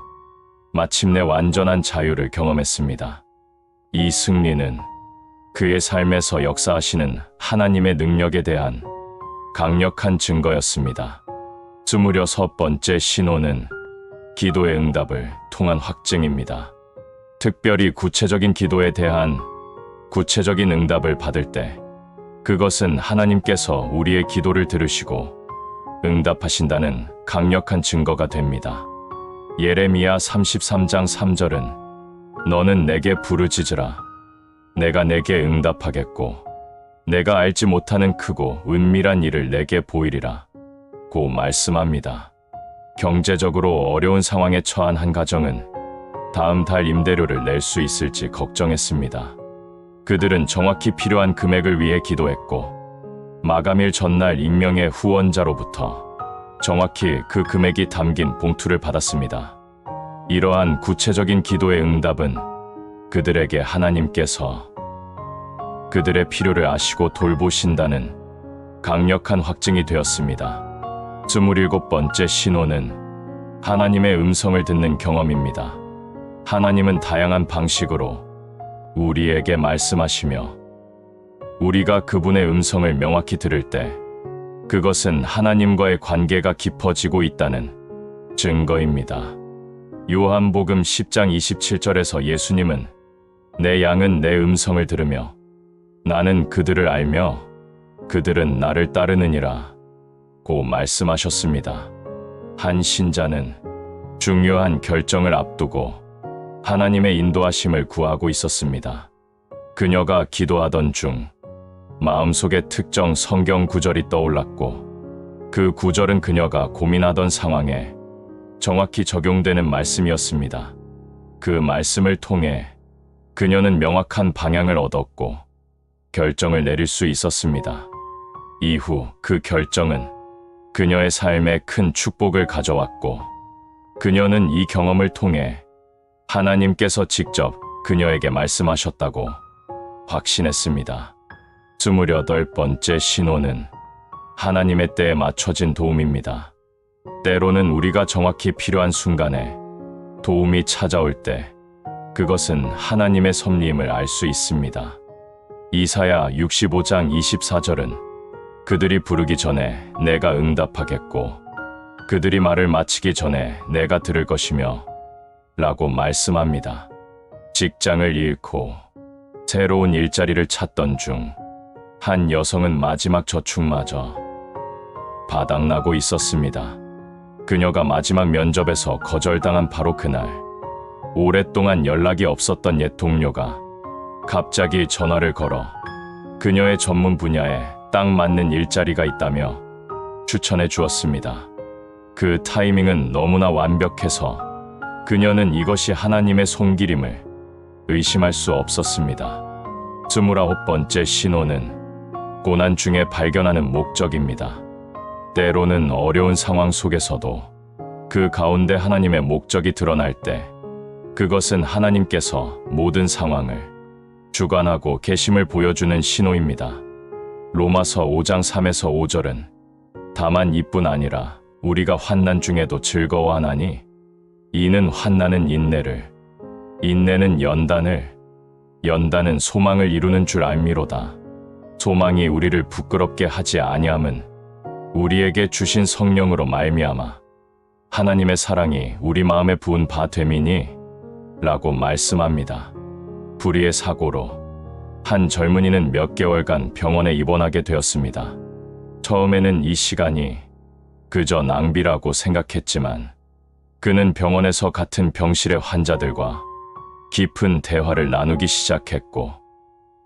마침내 완전한 자유를 경험했습니다. 이 승리는 그의 삶에서 역사하시는 하나님의 능력에 대한 강력한 증거였습니다. 26번째 신호는 기도의 응답을 통한 확증입니다. 특별히 구체적인 기도에 대한 구체적인 응답을 받을 때 그것은 하나님께서 우리의 기도를 들으시고 응답하신다는 강력한 증거가 됩니다. 예레미야 33장 3절은 너는 내게 부르짖으라 내가 내게 응답하겠고 내가 알지 못하는 크고 은밀한 일을 내게 보이리라 고 말씀합니다. 경제적으로 어려운 상황에 처한 한 가정은 다음 달 임대료를 낼 수 있을지 걱정했습니다. 그들은 정확히 필요한 금액을 위해 기도했고 마감일 전날 익명의 후원자로부터 정확히 그 금액이 담긴 봉투를 받았습니다. 이러한 구체적인 기도의 응답은 그들에게 하나님께서 그들의 필요를 아시고 돌보신다는 강력한 확증이 되었습니다. 27번째 신호는 하나님의 음성을 듣는 경험입니다. 하나님은 다양한 방식으로 우리에게 말씀하시며 우리가 그분의 음성을 명확히 들을 때 그것은 하나님과의 관계가 깊어지고 있다는 증거입니다. 요한복음 10장 27절에서 예수님은 내 양은 내 음성을 들으며 나는 그들을 알며 그들은 나를 따르느니라 고 말씀하셨습니다. 한 신자는 중요한 결정을 앞두고 하나님의 인도하심을 구하고 있었습니다. 그녀가 기도하던 중 마음속에 특정 성경 구절이 떠올랐고 그 구절은 그녀가 고민하던 상황에 정확히 적용되는 말씀이었습니다. 그 말씀을 통해 그녀는 명확한 방향을 얻었고 결정을 내릴 수 있었습니다. 이후 그 결정은 그녀의 삶에 큰 축복을 가져왔고 그녀는 이 경험을 통해 하나님께서 직접 그녀에게 말씀하셨다고 확신했습니다. 28번째 신호는 하나님의 때에 맞춰진 도움입니다. 때로는 우리가 정확히 필요한 순간에 도움이 찾아올 때 그것은 하나님의 섭리임을 알 수 있습니다. 이사야 65장 24절은 그들이 부르기 전에 내가 응답하겠고 그들이 말을 마치기 전에 내가 들을 것이며 라고 말씀합니다. 직장을 잃고 새로운 일자리를 찾던 중 한 여성은 마지막 저축마저 바닥나고 있었습니다. 그녀가 마지막 면접에서 거절당한 바로 그날 오랫동안 연락이 없었던 옛 동료가 갑자기 전화를 걸어 그녀의 전문 분야에 딱 맞는 일자리가 있다며 추천해 주었습니다. 그 타이밍은 너무나 완벽해서 그녀는 이것이 하나님의 손길임을 의심할 수 없었습니다. 29번째 신호는 고난 중에 발견하는 목적입니다. 때로는 어려운 상황 속에서도 그 가운데 하나님의 목적이 드러날 때 그것은 하나님께서 모든 상황을 주관하고 계심을 보여주는 신호입니다. 로마서 5장 3에서 5절은 다만 이뿐 아니라 우리가 환난 중에도 즐거워하나니 이는 환난은 인내를 인내는 연단을 연단은 소망을 이루는 줄 알미로다. 소망이 우리를 부끄럽게 하지 아니함은 우리에게 주신 성령으로 말미암아 하나님의 사랑이 우리 마음에 부은 바 됨이니 라고 말씀합니다. 불의의 사고로 한 젊은이는 몇 개월간 병원에 입원하게 되었습니다. 처음에는 이 시간이 그저 낭비라고 생각했지만 그는 병원에서 같은 병실의 환자들과 깊은 대화를 나누기 시작했고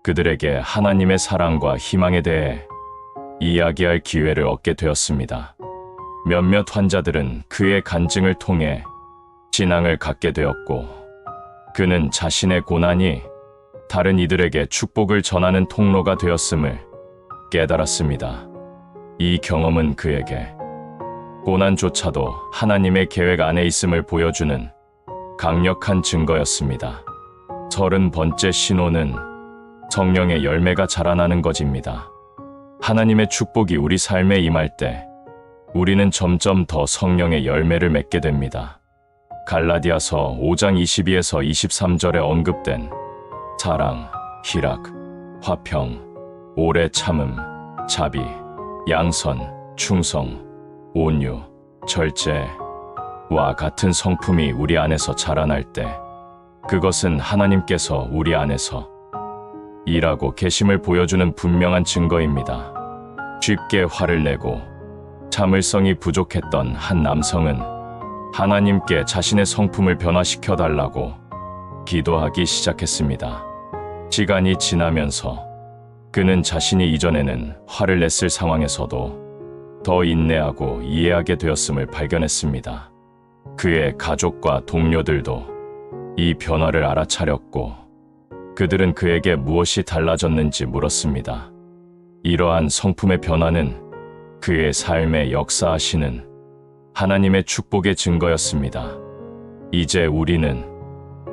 그들에게 하나님의 사랑과 희망에 대해 이야기할 기회를 얻게 되었습니다. 몇몇 환자들은 그의 간증을 통해 신앙을 갖게 되었고 그는 자신의 고난이 다른 이들에게 축복을 전하는 통로가 되었음을 깨달았습니다. 이 경험은 그에게 고난조차도 하나님의 계획 안에 있음을 보여주는 강력한 증거였습니다. 30번째 신호는 성령의 열매가 자라나는 것입니다. 하나님의 축복이 우리 삶에 임할 때 우리는 점점 더 성령의 열매를 맺게 됩니다. 갈라디아서 5장 22에서 23절에 언급된 사랑, 희락, 화평, 오래 참음, 자비, 양선, 충성, 온유, 절제와 같은 성품이 우리 안에서 자라날 때 그것은 하나님께서 우리 안에서 일하고 계심을 보여주는 분명한 증거입니다. 쉽게 화를 내고 참을성이 부족했던 한 남성은 하나님께 자신의 성품을 변화시켜 달라고 기도하기 시작했습니다. 시간이 지나면서 그는 자신이 이전에는 화를 냈을 상황에서도 더 인내하고 이해하게 되었음을 발견했습니다. 그의 가족과 동료들도 이 변화를 알아차렸고 그들은 그에게 무엇이 달라졌는지 물었습니다. 이러한 성품의 변화는 그의 삶에 역사하시는 하나님의 축복의 증거였습니다. 이제 우리는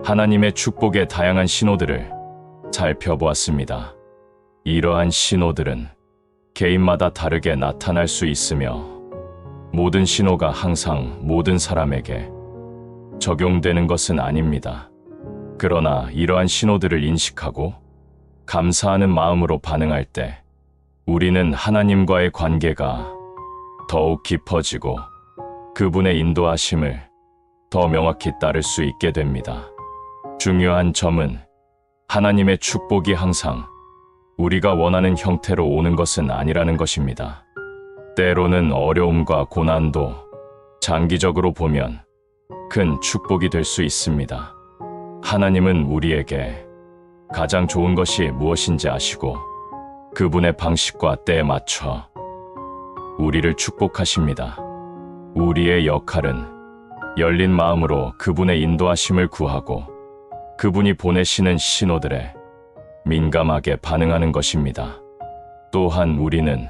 하나님의 축복의 다양한 신호들을 살펴보았습니다. 이러한 신호들은 개인마다 다르게 나타날 수 있으며 모든 신호가 항상 모든 사람에게 적용되는 것은 아닙니다. 그러나 이러한 신호들을 인식하고 감사하는 마음으로 반응할 때 우리는 하나님과의 관계가 더욱 깊어지고 그분의 인도하심을 더 명확히 따를 수 있게 됩니다. 중요한 점은 하나님의 축복이 항상 우리가 원하는 형태로 오는 것은 아니라는 것입니다. 때로는 어려움과 고난도 장기적으로 보면 큰 축복이 될 수 있습니다. 하나님은 우리에게 가장 좋은 것이 무엇인지 아시고 그분의 방식과 때에 맞춰 우리를 축복하십니다. 우리의 역할은 열린 마음으로 그분의 인도하심을 구하고 그분이 보내시는 신호들에 민감하게 반응하는 것입니다. 또한 우리는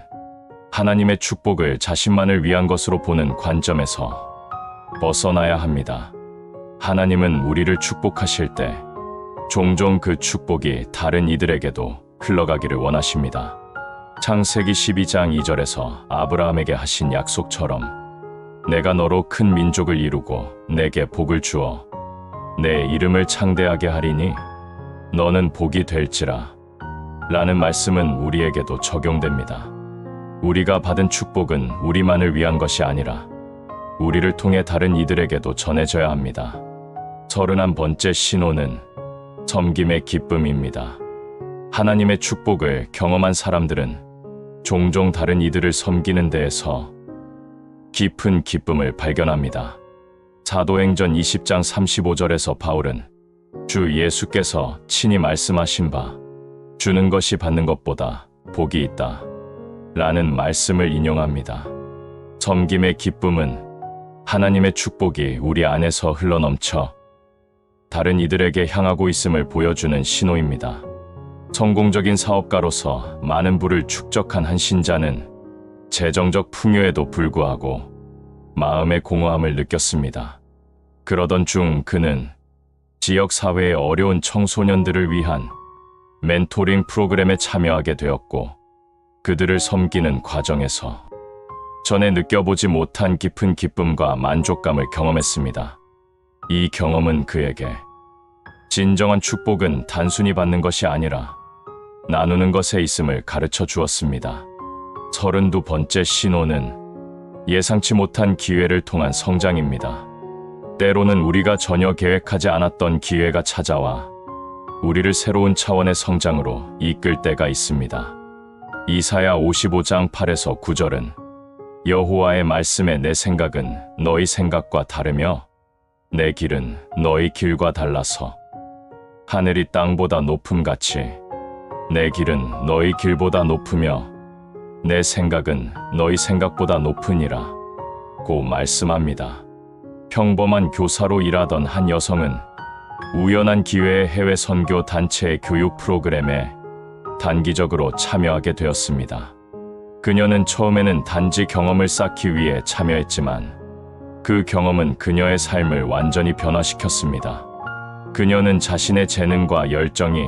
하나님의 축복을 자신만을 위한 것으로 보는 관점에서 벗어나야 합니다. 하나님은 우리를 축복하실 때 종종 그 축복이 다른 이들에게도 흘러가기를 원하십니다. 창세기 12장 2절에서 아브라함에게 하신 약속처럼 내가 너로 큰 민족을 이루고 내게 복을 주어 내 이름을 창대하게 하리니 너는 복이 될지라 라는 말씀은 우리에게도 적용됩니다. 우리가 받은 축복은 우리만을 위한 것이 아니라 우리를 통해 다른 이들에게도 전해져야 합니다. 31번째 신호는 섬김의 기쁨입니다. 하나님의 축복을 경험한 사람들은 종종 다른 이들을 섬기는 데에서 깊은 기쁨을 발견합니다. 사도행전 20장 35절에서 바울은 주 예수께서 친히 말씀하신 바 주는 것이 받는 것보다 복이 있다 라는 말씀을 인용합니다. 섬김의 기쁨은 하나님의 축복이 우리 안에서 흘러넘쳐 다른 이들에게 향하고 있음을 보여주는 신호입니다. 성공적인 사업가로서 많은 부를 축적한 한 신자는 재정적 풍요에도 불구하고 마음의 공허함을 느꼈습니다. 그러던 중 그는 지역 사회의 어려운 청소년들을 위한 멘토링 프로그램에 참여하게 되었고 그들을 섬기는 과정에서 전에 느껴보지 못한 깊은 기쁨과 만족감을 경험했습니다. 이 경험은 그에게 진정한 축복은 단순히 받는 것이 아니라 나누는 것에 있음을 가르쳐 주었습니다. 32번째 신호는 예상치 못한 기회를 통한 성장입니다. 때로는 우리가 전혀 계획하지 않았던 기회가 찾아와 우리를 새로운 차원의 성장으로 이끌 때가 있습니다. 이사야 55장 8에서 9절은 여호와의 말씀에 내 생각은 너희 생각과 다르며 내 길은 너희 길과 달라서 하늘이 땅보다 높음같이 내 길은 너희 길보다 높으며 내 생각은 너희 생각보다 높으니라 고 말씀합니다. 평범한 교사로 일하던 한 여성은 우연한 기회에 해외 선교 단체의 교육 프로그램에 단기적으로 참여하게 되었습니다. 그녀는 처음에는 단지 경험을 쌓기 위해 참여했지만 그 경험은 그녀의 삶을 완전히 변화시켰습니다. 그녀는 자신의 재능과 열정이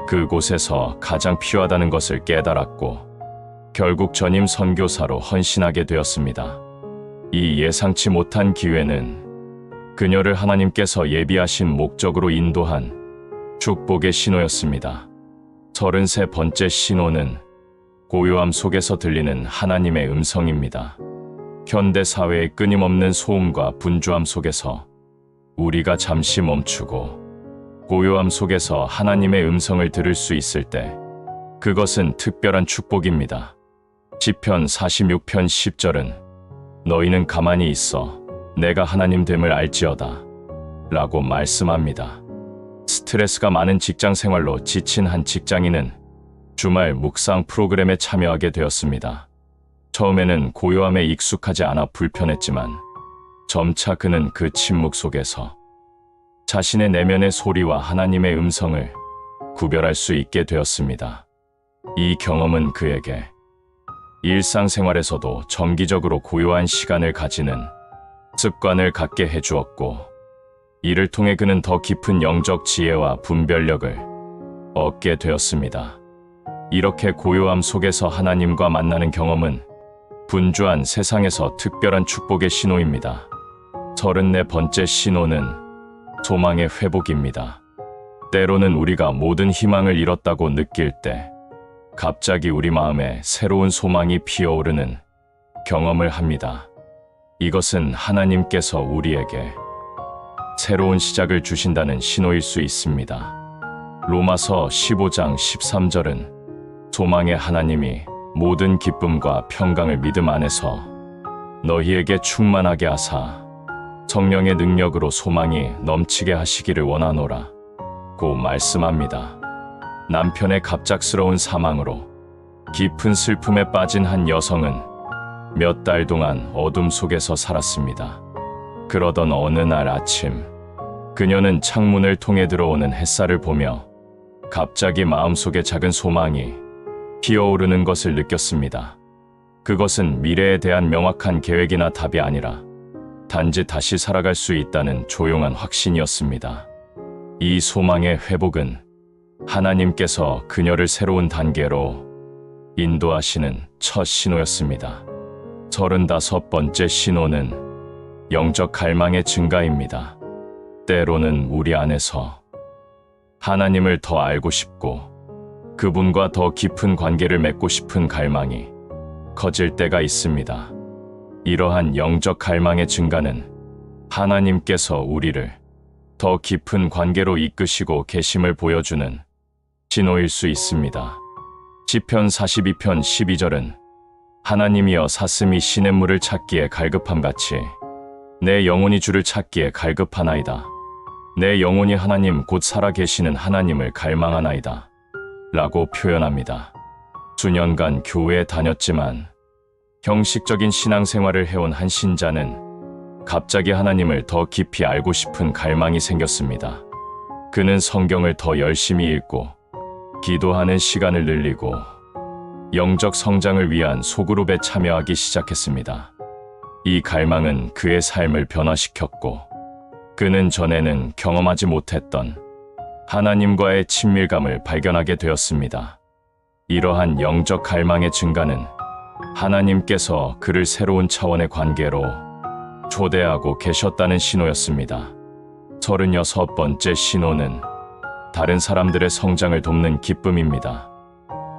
그곳에서 가장 필요하다는 것을 깨달았고 결국 전임 선교사로 헌신하게 되었습니다. 이 예상치 못한 기회는 그녀를 하나님께서 예비하신 목적으로 인도한 축복의 신호였습니다. 33번째 신호는 고요함 속에서 들리는 하나님의 음성입니다. 현대 사회의 끊임없는 소음과 분주함 속에서 우리가 잠시 멈추고 고요함 속에서 하나님의 음성을 들을 수 있을 때 그것은 특별한 축복입니다. 시편 46편 10절은 너희는 가만히 있어 내가 하나님 됨을 알지어다 라고 말씀합니다. 스트레스가 많은 직장 생활로 지친 한 직장인은 주말 묵상 프로그램에 참여하게 되었습니다. 처음에는 고요함에 익숙하지 않아 불편했지만 점차 그는 그 침묵 속에서 자신의 내면의 소리와 하나님의 음성을 구별할 수 있게 되었습니다. 이 경험은 그에게 일상생활에서도 정기적으로 고요한 시간을 가지는 습관을 갖게 해주었고, 이를 통해 그는 더 깊은 영적 지혜와 분별력을 얻게 되었습니다. 이렇게 고요함 속에서 하나님과 만나는 경험은 분주한 세상에서 특별한 축복의 신호입니다. 34번째 신호는 소망의 회복입니다. 때로는 우리가 모든 희망을 잃었다고 느낄 때 갑자기 우리 마음에 새로운 소망이 피어오르는 경험을 합니다. 이것은 하나님께서 우리에게 새로운 시작을 주신다는 신호일 수 있습니다. 로마서 15장 13절은 소망의 하나님이 모든 기쁨과 평강을 믿음 안에서 너희에게 충만하게 하사 성령의 능력으로 소망이 넘치게 하시기를 원하노라 고 말씀합니다. 남편의 갑작스러운 사망으로 깊은 슬픔에 빠진 한 여성은 몇 달 동안 어둠 속에서 살았습니다. 그러던 어느 날 아침, 그녀는 창문을 통해 들어오는 햇살을 보며 갑자기 마음속에 작은 소망이 피어오르는 것을 느꼈습니다. 그것은 미래에 대한 명확한 계획이나 답이 아니라 단지 다시 살아갈 수 있다는 조용한 확신이었습니다. 이 소망의 회복은 하나님께서 그녀를 새로운 단계로 인도하시는 첫 신호였습니다. 35번째 신호는 영적 갈망의 증가입니다. 때로는 우리 안에서 하나님을 더 알고 싶고 그분과 더 깊은 관계를 맺고 싶은 갈망이 커질 때가 있습니다. 이러한 영적 갈망의 증가는 하나님께서 우리를 더 깊은 관계로 이끄시고 계심을 보여주는 신호일 수 있습니다. 시편 42편 12절은 하나님이여 사슴이 시냇물을 찾기에 갈급함같이 내 영혼이 주를 찾기에 갈급하나이다. 내 영혼이 하나님 곧 살아계시는 하나님을 갈망하나이다 라고 표현합니다. 수년간 교회에 다녔지만 형식적인 신앙생활을 해온 한 신자는 갑자기 하나님을 더 깊이 알고 싶은 갈망이 생겼습니다. 그는 성경을 더 열심히 읽고 기도하는 시간을 늘리고 영적 성장을 위한 소그룹에 참여하기 시작했습니다. 이 갈망은 그의 삶을 변화시켰고 그는 전에는 경험하지 못했던 하나님과의 친밀감을 발견하게 되었습니다. 이러한 영적 갈망의 증가는 하나님께서 그를 새로운 차원의 관계로 초대하고 계셨다는 신호였습니다. 36번째 신호는 다른 사람들의 성장을 돕는 기쁨입니다.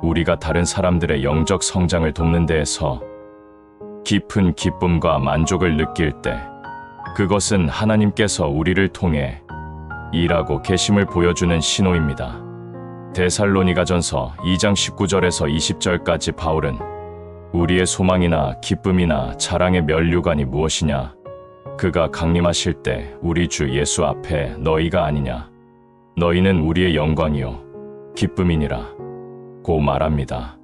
우리가 다른 사람들의 영적 성장을 돕는 데에서 깊은 기쁨과 만족을 느낄 때 그것은 하나님께서 우리를 통해 일하고 계심을 보여주는 신호입니다. 데살로니가전서 2장 19절에서 20절까지 바울은 우리의 소망이나 기쁨이나 자랑의 면류관이 무엇이냐? 그가 강림하실 때 우리 주 예수 앞에 너희가 아니냐? 너희는 우리의 영광이요 기쁨이니라 고 말합니다.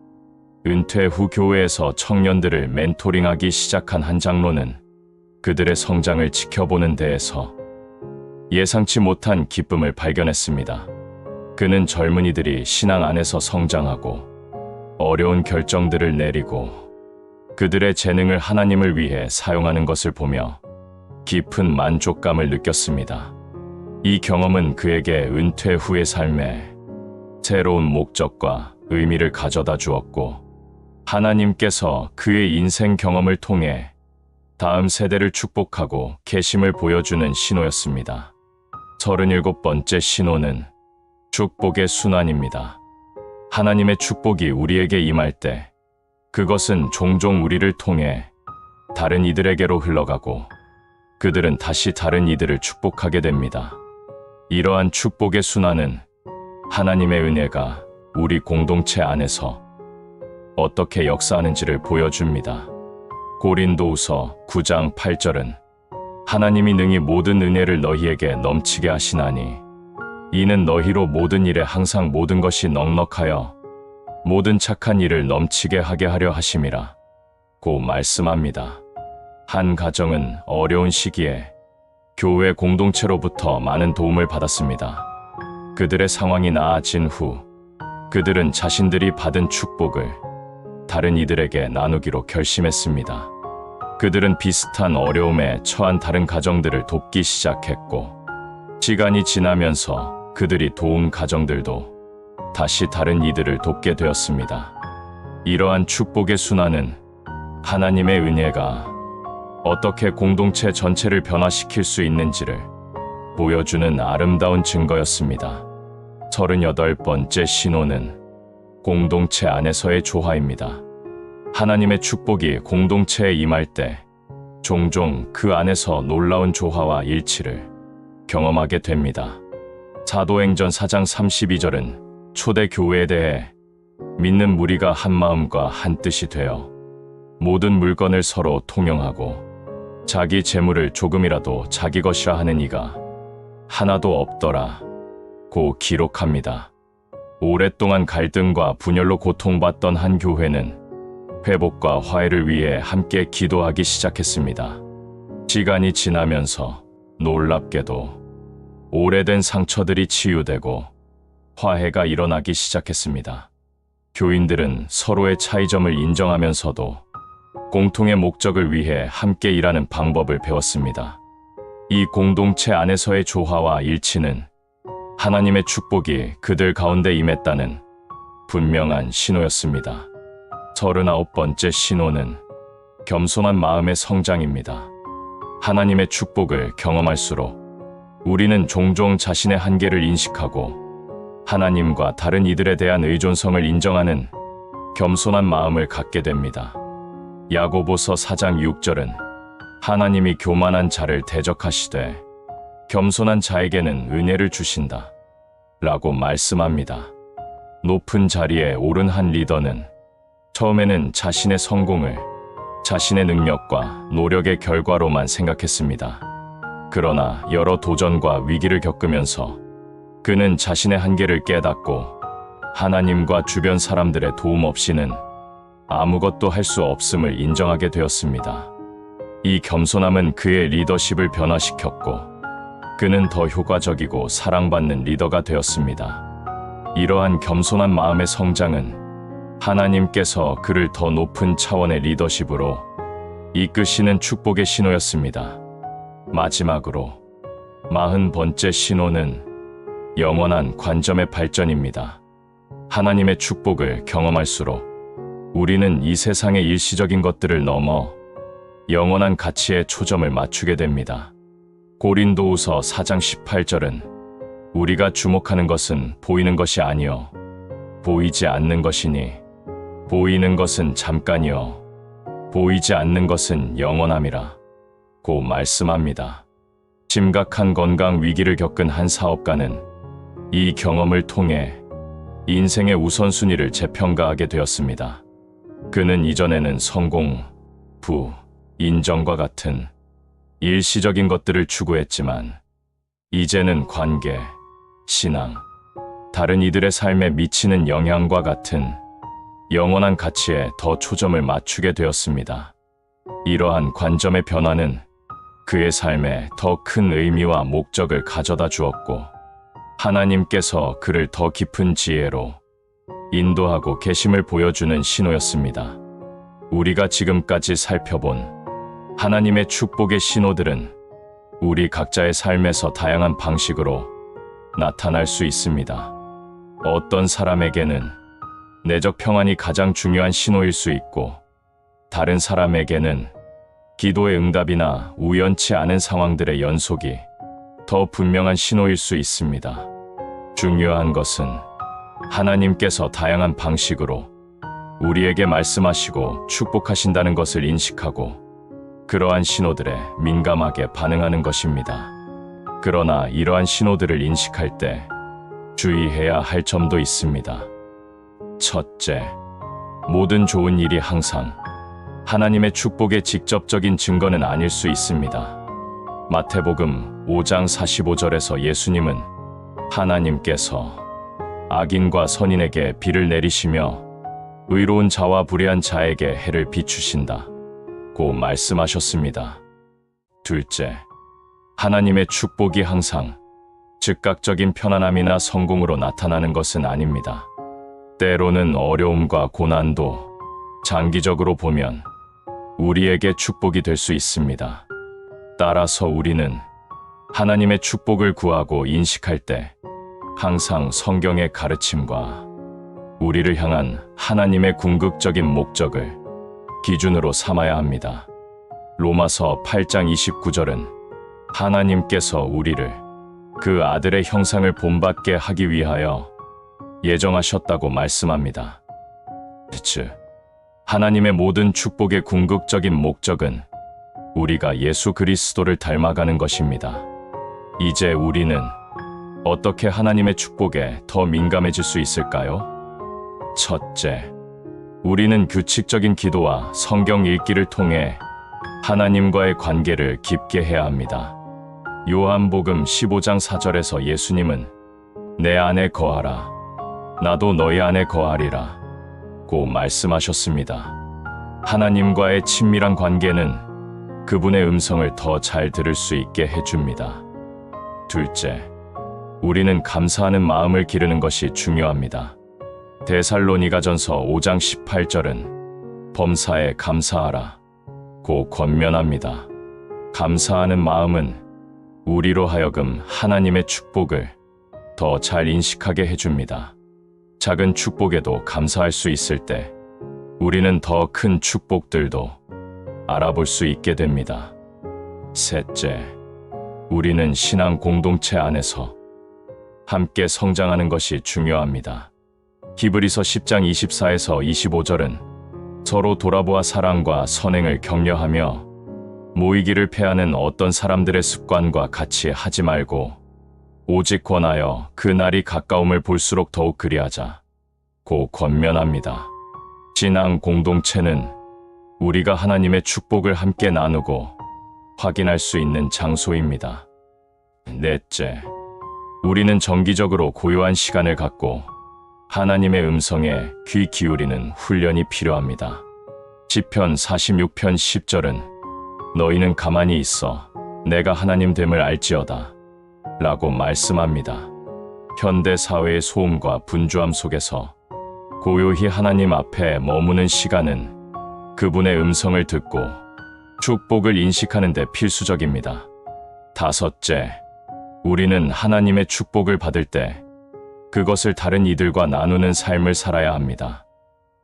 은퇴 후 교회에서 청년들을 멘토링하기 시작한 한 장로는 그들의 성장을 지켜보는 데에서 예상치 못한 기쁨을 발견했습니다. 그는 젊은이들이 신앙 안에서 성장하고 어려운 결정들을 내리고 그들의 재능을 하나님을 위해 사용하는 것을 보며 깊은 만족감을 느꼈습니다. 이 경험은 그에게 은퇴 후의 삶에 새로운 목적과 의미를 가져다 주었고 하나님께서 그의 인생 경험을 통해 다음 세대를 축복하고 계심을 보여주는 신호였습니다. 37번째 신호는 축복의 순환입니다. 하나님의 축복이 우리에게 임할 때 그것은 종종 우리를 통해 다른 이들에게로 흘러가고 그들은 다시 다른 이들을 축복하게 됩니다. 이러한 축복의 순환은 하나님의 은혜가 우리 공동체 안에서 어떻게 역사하는지를 보여줍니다. 고린도후서 9장 8절은 하나님이 능히 모든 은혜를 너희에게 넘치게 하시나니 이는 너희로 모든 일에 항상 모든 것이 넉넉하여 모든 착한 일을 넘치게 하게 하려 하심이라 고 말씀합니다. 한 가정은 어려운 시기에 교회 공동체로부터 많은 도움을 받았습니다. 그들의 상황이 나아진 후 그들은 자신들이 받은 축복을 다른 이들에게 나누기로 결심했습니다. 그들은 비슷한 어려움에 처한 다른 가정들을 돕기 시작했고, 시간이 지나면서 그들이 도운 가정들도 다시 다른 이들을 돕게 되었습니다. 이러한 축복의 순환은 하나님의 은혜가 어떻게 공동체 전체를 변화시킬 수 있는지를 보여주는 아름다운 증거였습니다. 38번째 신호는 공동체 안에서의 조화입니다. 하나님의 축복이 공동체에 임할 때 종종 그 안에서 놀라운 조화와 일치를 경험하게 됩니다. 사도행전 4장 32절은 초대 교회에 대해 믿는 무리가 한 마음과 한 뜻이 되어 모든 물건을 서로 통용하고 자기 재물을 조금이라도 자기 것이라 하는 이가 하나도 없더라 고 기록합니다. 오랫동안 갈등과 분열로 고통받던 한 교회는 회복과 화해를 위해 함께 기도하기 시작했습니다. 시간이 지나면서 놀랍게도 오래된 상처들이 치유되고 화해가 일어나기 시작했습니다. 교인들은 서로의 차이점을 인정하면서도 공통의 목적을 위해 함께 일하는 방법을 배웠습니다. 이 공동체 안에서의 조화와 일치는 하나님의 축복이 그들 가운데 임했다는 분명한 신호였습니다. 39번째 신호는 겸손한 마음의 성장입니다. 하나님의 축복을 경험할수록 우리는 종종 자신의 한계를 인식하고 하나님과 다른 이들에 대한 의존성을 인정하는 겸손한 마음을 갖게 됩니다. 야고보서 4장 6절은 하나님이 교만한 자를 대적하시되 겸손한 자에게는 은혜를 주신다 라고 말씀합니다. 높은 자리에 오른 한 리더는 처음에는 자신의 성공을 자신의 능력과 노력의 결과로만 생각했습니다. 그러나 여러 도전과 위기를 겪으면서 그는 자신의 한계를 깨닫고 하나님과 주변 사람들의 도움 없이는 아무것도 할 수 없음을 인정하게 되었습니다. 이 겸손함은 그의 리더십을 변화시켰고 그는 더 효과적이고 사랑받는 리더가 되었습니다. 이러한 겸손한 마음의 성장은 하나님께서 그를 더 높은 차원의 리더십으로 이끄시는 축복의 신호였습니다. 마지막으로 40번째 신호는 영원한 관점의 발전입니다. 하나님의 축복을 경험할수록 우리는 이 세상의 일시적인 것들을 넘어 영원한 가치에 초점을 맞추게 됩니다. 고린도후서 4장 18절은 우리가 주목하는 것은 보이는 것이 아니요 보이지 않는 것이니 보이는 것은 잠깐이요 보이지 않는 것은 영원함이라 고 말씀합니다. 심각한 건강 위기를 겪은 한 사업가는 이 경험을 통해 인생의 우선순위를 재평가하게 되었습니다. 그는 이전에는 성공, 부, 인정과 같은 일시적인 것들을 추구했지만 이제는 관계, 신앙, 다른 이들의 삶에 미치는 영향과 같은 영원한 가치에 더 초점을 맞추게 되었습니다. 이러한 관점의 변화는 그의 삶에 더 큰 의미와 목적을 가져다 주었고 하나님께서 그를 더 깊은 지혜로 인도하고 계심을 보여주는 신호였습니다. 우리가 지금까지 살펴본 하나님의 축복의 신호들은 우리 각자의 삶에서 다양한 방식으로 나타날 수 있습니다. 어떤 사람에게는 내적 평안이 가장 중요한 신호일 수 있고 다른 사람에게는 기도의 응답이나 우연치 않은 상황들의 연속이 더 분명한 신호일 수 있습니다. 중요한 것은 하나님께서 다양한 방식으로 우리에게 말씀하시고 축복하신다는 것을 인식하고 그러한 신호들에 민감하게 반응하는 것입니다. 그러나 이러한 신호들을 인식할 때 주의해야 할 점도 있습니다. 첫째, 모든 좋은 일이 항상 하나님의 축복의 직접적인 증거는 아닐 수 있습니다. 마태복음 5장 45절에서 예수님은 하나님께서 악인과 선인에게 비를 내리시며 의로운 자와 불의한 자에게 해를 비추신다. 고 말씀하셨습니다. 둘째, 하나님의 축복이 항상 즉각적인 편안함이나 성공으로 나타나는 것은 아닙니다. 때로는 어려움과 고난도 장기적으로 보면 우리에게 축복이 될 수 있습니다. 따라서 우리는 하나님의 축복을 구하고 인식할 때 항상 성경의 가르침과 우리를 향한 하나님의 궁극적인 목적을 기준으로 삼아야 합니다. 로마서 8장 29절은 하나님께서 우리를 그 아들의 형상을 본받게 하기 위하여 예정하셨다고 말씀합니다. 즉, 하나님의 모든 축복의 궁극적인 목적은 우리가 예수 그리스도를 닮아가는 것입니다. 이제 우리는 어떻게 하나님의 축복에 더 민감해질 수 있을까요? 첫째, 우리는 규칙적인 기도와 성경 읽기를 통해 하나님과의 관계를 깊게 해야 합니다. 요한복음 15장 4절에서 예수님은 내 안에 거하라, 나도 너희 안에 거하리라 고 말씀하셨습니다. 하나님과의 친밀한 관계는 그분의 음성을 더 잘 들을 수 있게 해줍니다. 둘째, 우리는 감사하는 마음을 기르는 것이 중요합니다. 데살로니가전서 5장 18절은 범사에 감사하라 고 권면합니다. 감사하는 마음은 우리로 하여금 하나님의 축복을 더 잘 인식하게 해줍니다. 작은 축복에도 감사할 수 있을 때 우리는 더 큰 축복들도 알아볼 수 있게 됩니다. 셋째, 우리는 신앙 공동체 안에서 함께 성장하는 것이 중요합니다. 히브리서 10장 24에서 25절은 서로 돌아보아 사랑과 선행을 격려하며 모이기를 패하는 어떤 사람들의 습관과 같이 하지 말고 오직 권하여 그 날이 가까움을 볼수록 더욱 그리하자 고 권면합니다. 신앙 공동체는 우리가 하나님의 축복을 함께 나누고 확인할 수 있는 장소입니다. 넷째, 우리는 정기적으로 고요한 시간을 갖고 하나님의 음성에 귀 기울이는 훈련이 필요합니다. 시편 46편 10절은 너희는 가만히 있어 내가 하나님 됨을 알지어다 라고 말씀합니다. 현대 사회의 소음과 분주함 속에서 고요히 하나님 앞에 머무는 시간은 그분의 음성을 듣고 축복을 인식하는 데 필수적입니다. 다섯째, 우리는 하나님의 축복을 받을 때 그것을 다른 이들과 나누는 삶을 살아야 합니다.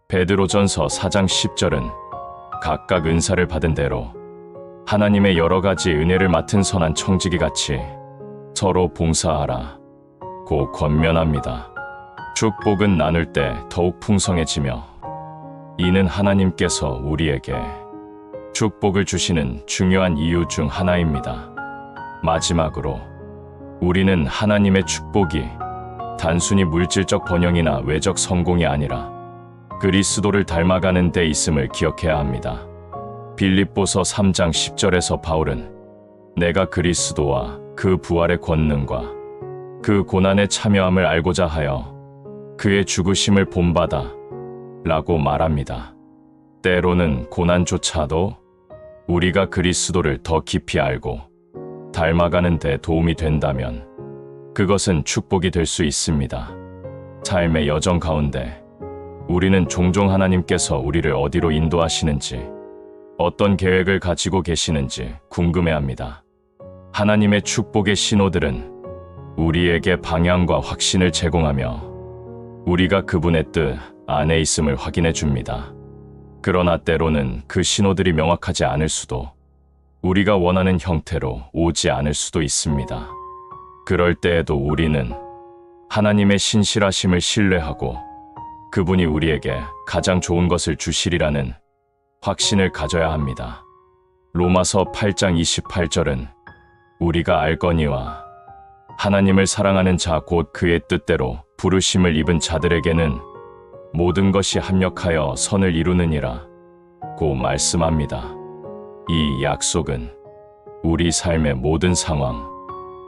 베드로전서 4장 10절은 각각 은사를 받은 대로 하나님의 여러 가지 은혜를 맡은 선한 청지기 같이 서로 봉사하라 고 권면합니다. 축복은 나눌 때 더욱 풍성해지며 이는 하나님께서 우리에게 축복을 주시는 중요한 이유 중 하나입니다. 마지막으로 우리는 하나님의 축복이 단순히 물질적 번영이나 외적 성공이 아니라 그리스도를 닮아가는 데 있음을 기억해야 합니다. 빌립보서 3장 10절에서 바울은 내가 그리스도와 그 부활의 권능과 그 고난에 참여함을 알고자 하여 그의 죽으심을 본받아 라고 말합니다. 때로는 고난조차도 우리가 그리스도를 더 깊이 알고 닮아가는 데 도움이 된다면 그것은 축복이 될 수 있습니다. 삶의 여정 가운데 우리는 종종 하나님께서 우리를 어디로 인도하시는지, 어떤 계획을 가지고 계시는지 궁금해합니다. 하나님의 축복의 신호들은 우리에게 방향과 확신을 제공하며 우리가 그분의 뜻 안에 있음을 확인해 줍니다. 그러나 때로는 그 신호들이 명확하지 않을 수도, 우리가 원하는 형태로 오지 않을 수도 있습니다. 그럴 때에도 우리는 하나님의 신실하심을 신뢰하고 그분이 우리에게 가장 좋은 것을 주시리라는 확신을 가져야 합니다. 로마서 8장 28절은 우리가 알거니와 하나님을 사랑하는 자 곧 그의 뜻대로 부르심을 입은 자들에게는 모든 것이 합력하여 선을 이루느니라 고 말씀합니다. 이 약속은 우리 삶의 모든 상황,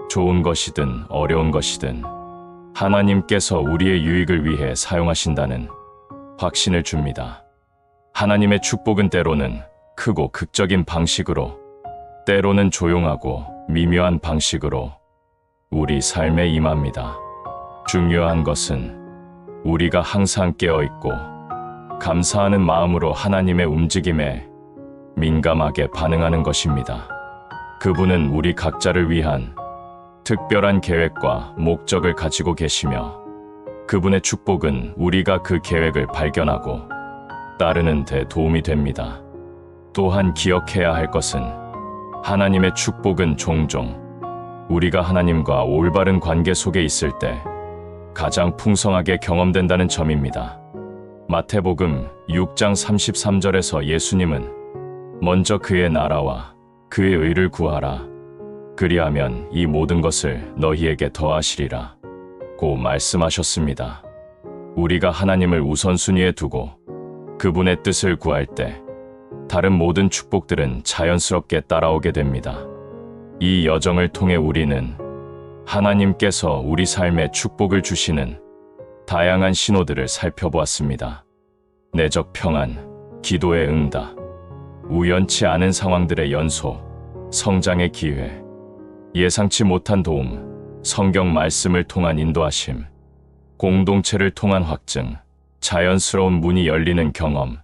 좋은 것이든 어려운 것이든 하나님께서 우리의 유익을 위해 사용하신다는 확신을 줍니다. 하나님의 축복은 때로는 크고 극적인 방식으로, 때로는 조용하고 미묘한 방식으로 우리 삶에 임합니다. 중요한 것은 우리가 항상 깨어있고 감사하는 마음으로 하나님의 움직임에 민감하게 반응하는 것입니다. 그분은 우리 각자를 위한 특별한 계획과 목적을 가지고 계시며, 그분의 축복은 우리가 그 계획을 발견하고 따르는 데 도움이 됩니다. 또한 기억해야 할 것은 하나님의 축복은 종종 우리가 하나님과 올바른 관계 속에 있을 때 가장 풍성하게 경험된다는 점입니다. 마태복음 6장 33절에서 예수님은 먼저 그의 나라와 그의 의를 구하라. 그리하면 이 모든 것을 너희에게 더하시리라 고 말씀하셨습니다. 우리가 하나님을 우선순위에 두고 그분의 뜻을 구할 때 다른 모든 축복들은 자연스럽게 따라오게 됩니다. 이 여정을 통해 우리는 하나님께서 우리 삶에 축복을 주시는 다양한 신호들을 살펴보았습니다. 내적 평안, 기도의 응답, 우연치 않은 상황들의 연속, 성장의 기회, 예상치 못한 도움, 성경 말씀을 통한 인도하심, 공동체를 통한 확증, 자연스러운 문이 열리는 경험,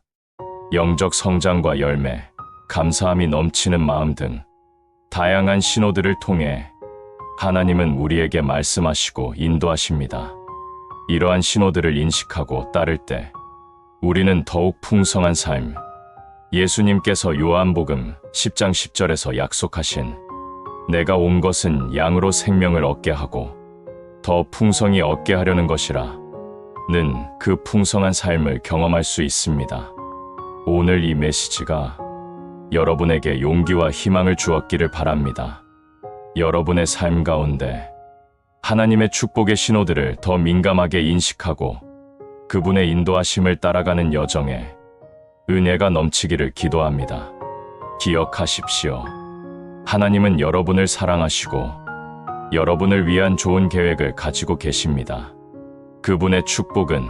영적 성장과 열매, 감사함이 넘치는 마음 등 다양한 신호들을 통해 하나님은 우리에게 말씀하시고 인도하십니다. 이러한 신호들을 인식하고 따를 때 우리는 더욱 풍성한 삶, 예수님께서 요한복음 10장 10절에서 약속하신 내가 온 것은 양으로 생명을 얻게 하고 더 풍성히 얻게 하려는 것이라 는 그 풍성한 삶을 경험할 수 있습니다. 오늘 이 메시지가 여러분에게 용기와 희망을 주었기를 바랍니다. 여러분의 삶 가운데 하나님의 축복의 신호들을 더 민감하게 인식하고 그분의 인도하심을 따라가는 여정에 은혜가 넘치기를 기도합니다. 기억하십시오. 하나님은 여러분을 사랑하시고 여러분을 위한 좋은 계획을 가지고 계십니다. 그분의 축복은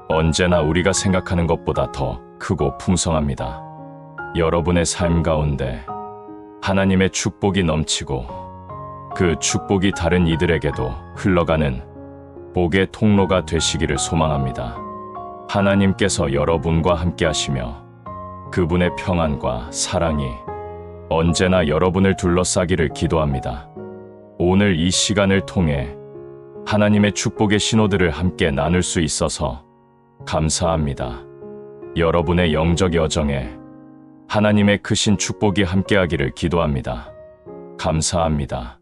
언제나 우리가 생각하는 것보다 더 크고 풍성합니다. 여러분의 삶 가운데 하나님의 축복이 넘치고 그 축복이 다른 이들에게도 흘러가는 복의 통로가 되시기를 소망합니다. 하나님께서 여러분과 함께 하시며 그분의 평안과 사랑이 언제나 여러분을 둘러싸기를 기도합니다. 오늘 이 시간을 통해 하나님의 축복의 신호들을 함께 나눌 수 있어서 감사합니다. 여러분의 영적 여정에 하나님의 크신 축복이 함께하기를 기도합니다. 감사합니다.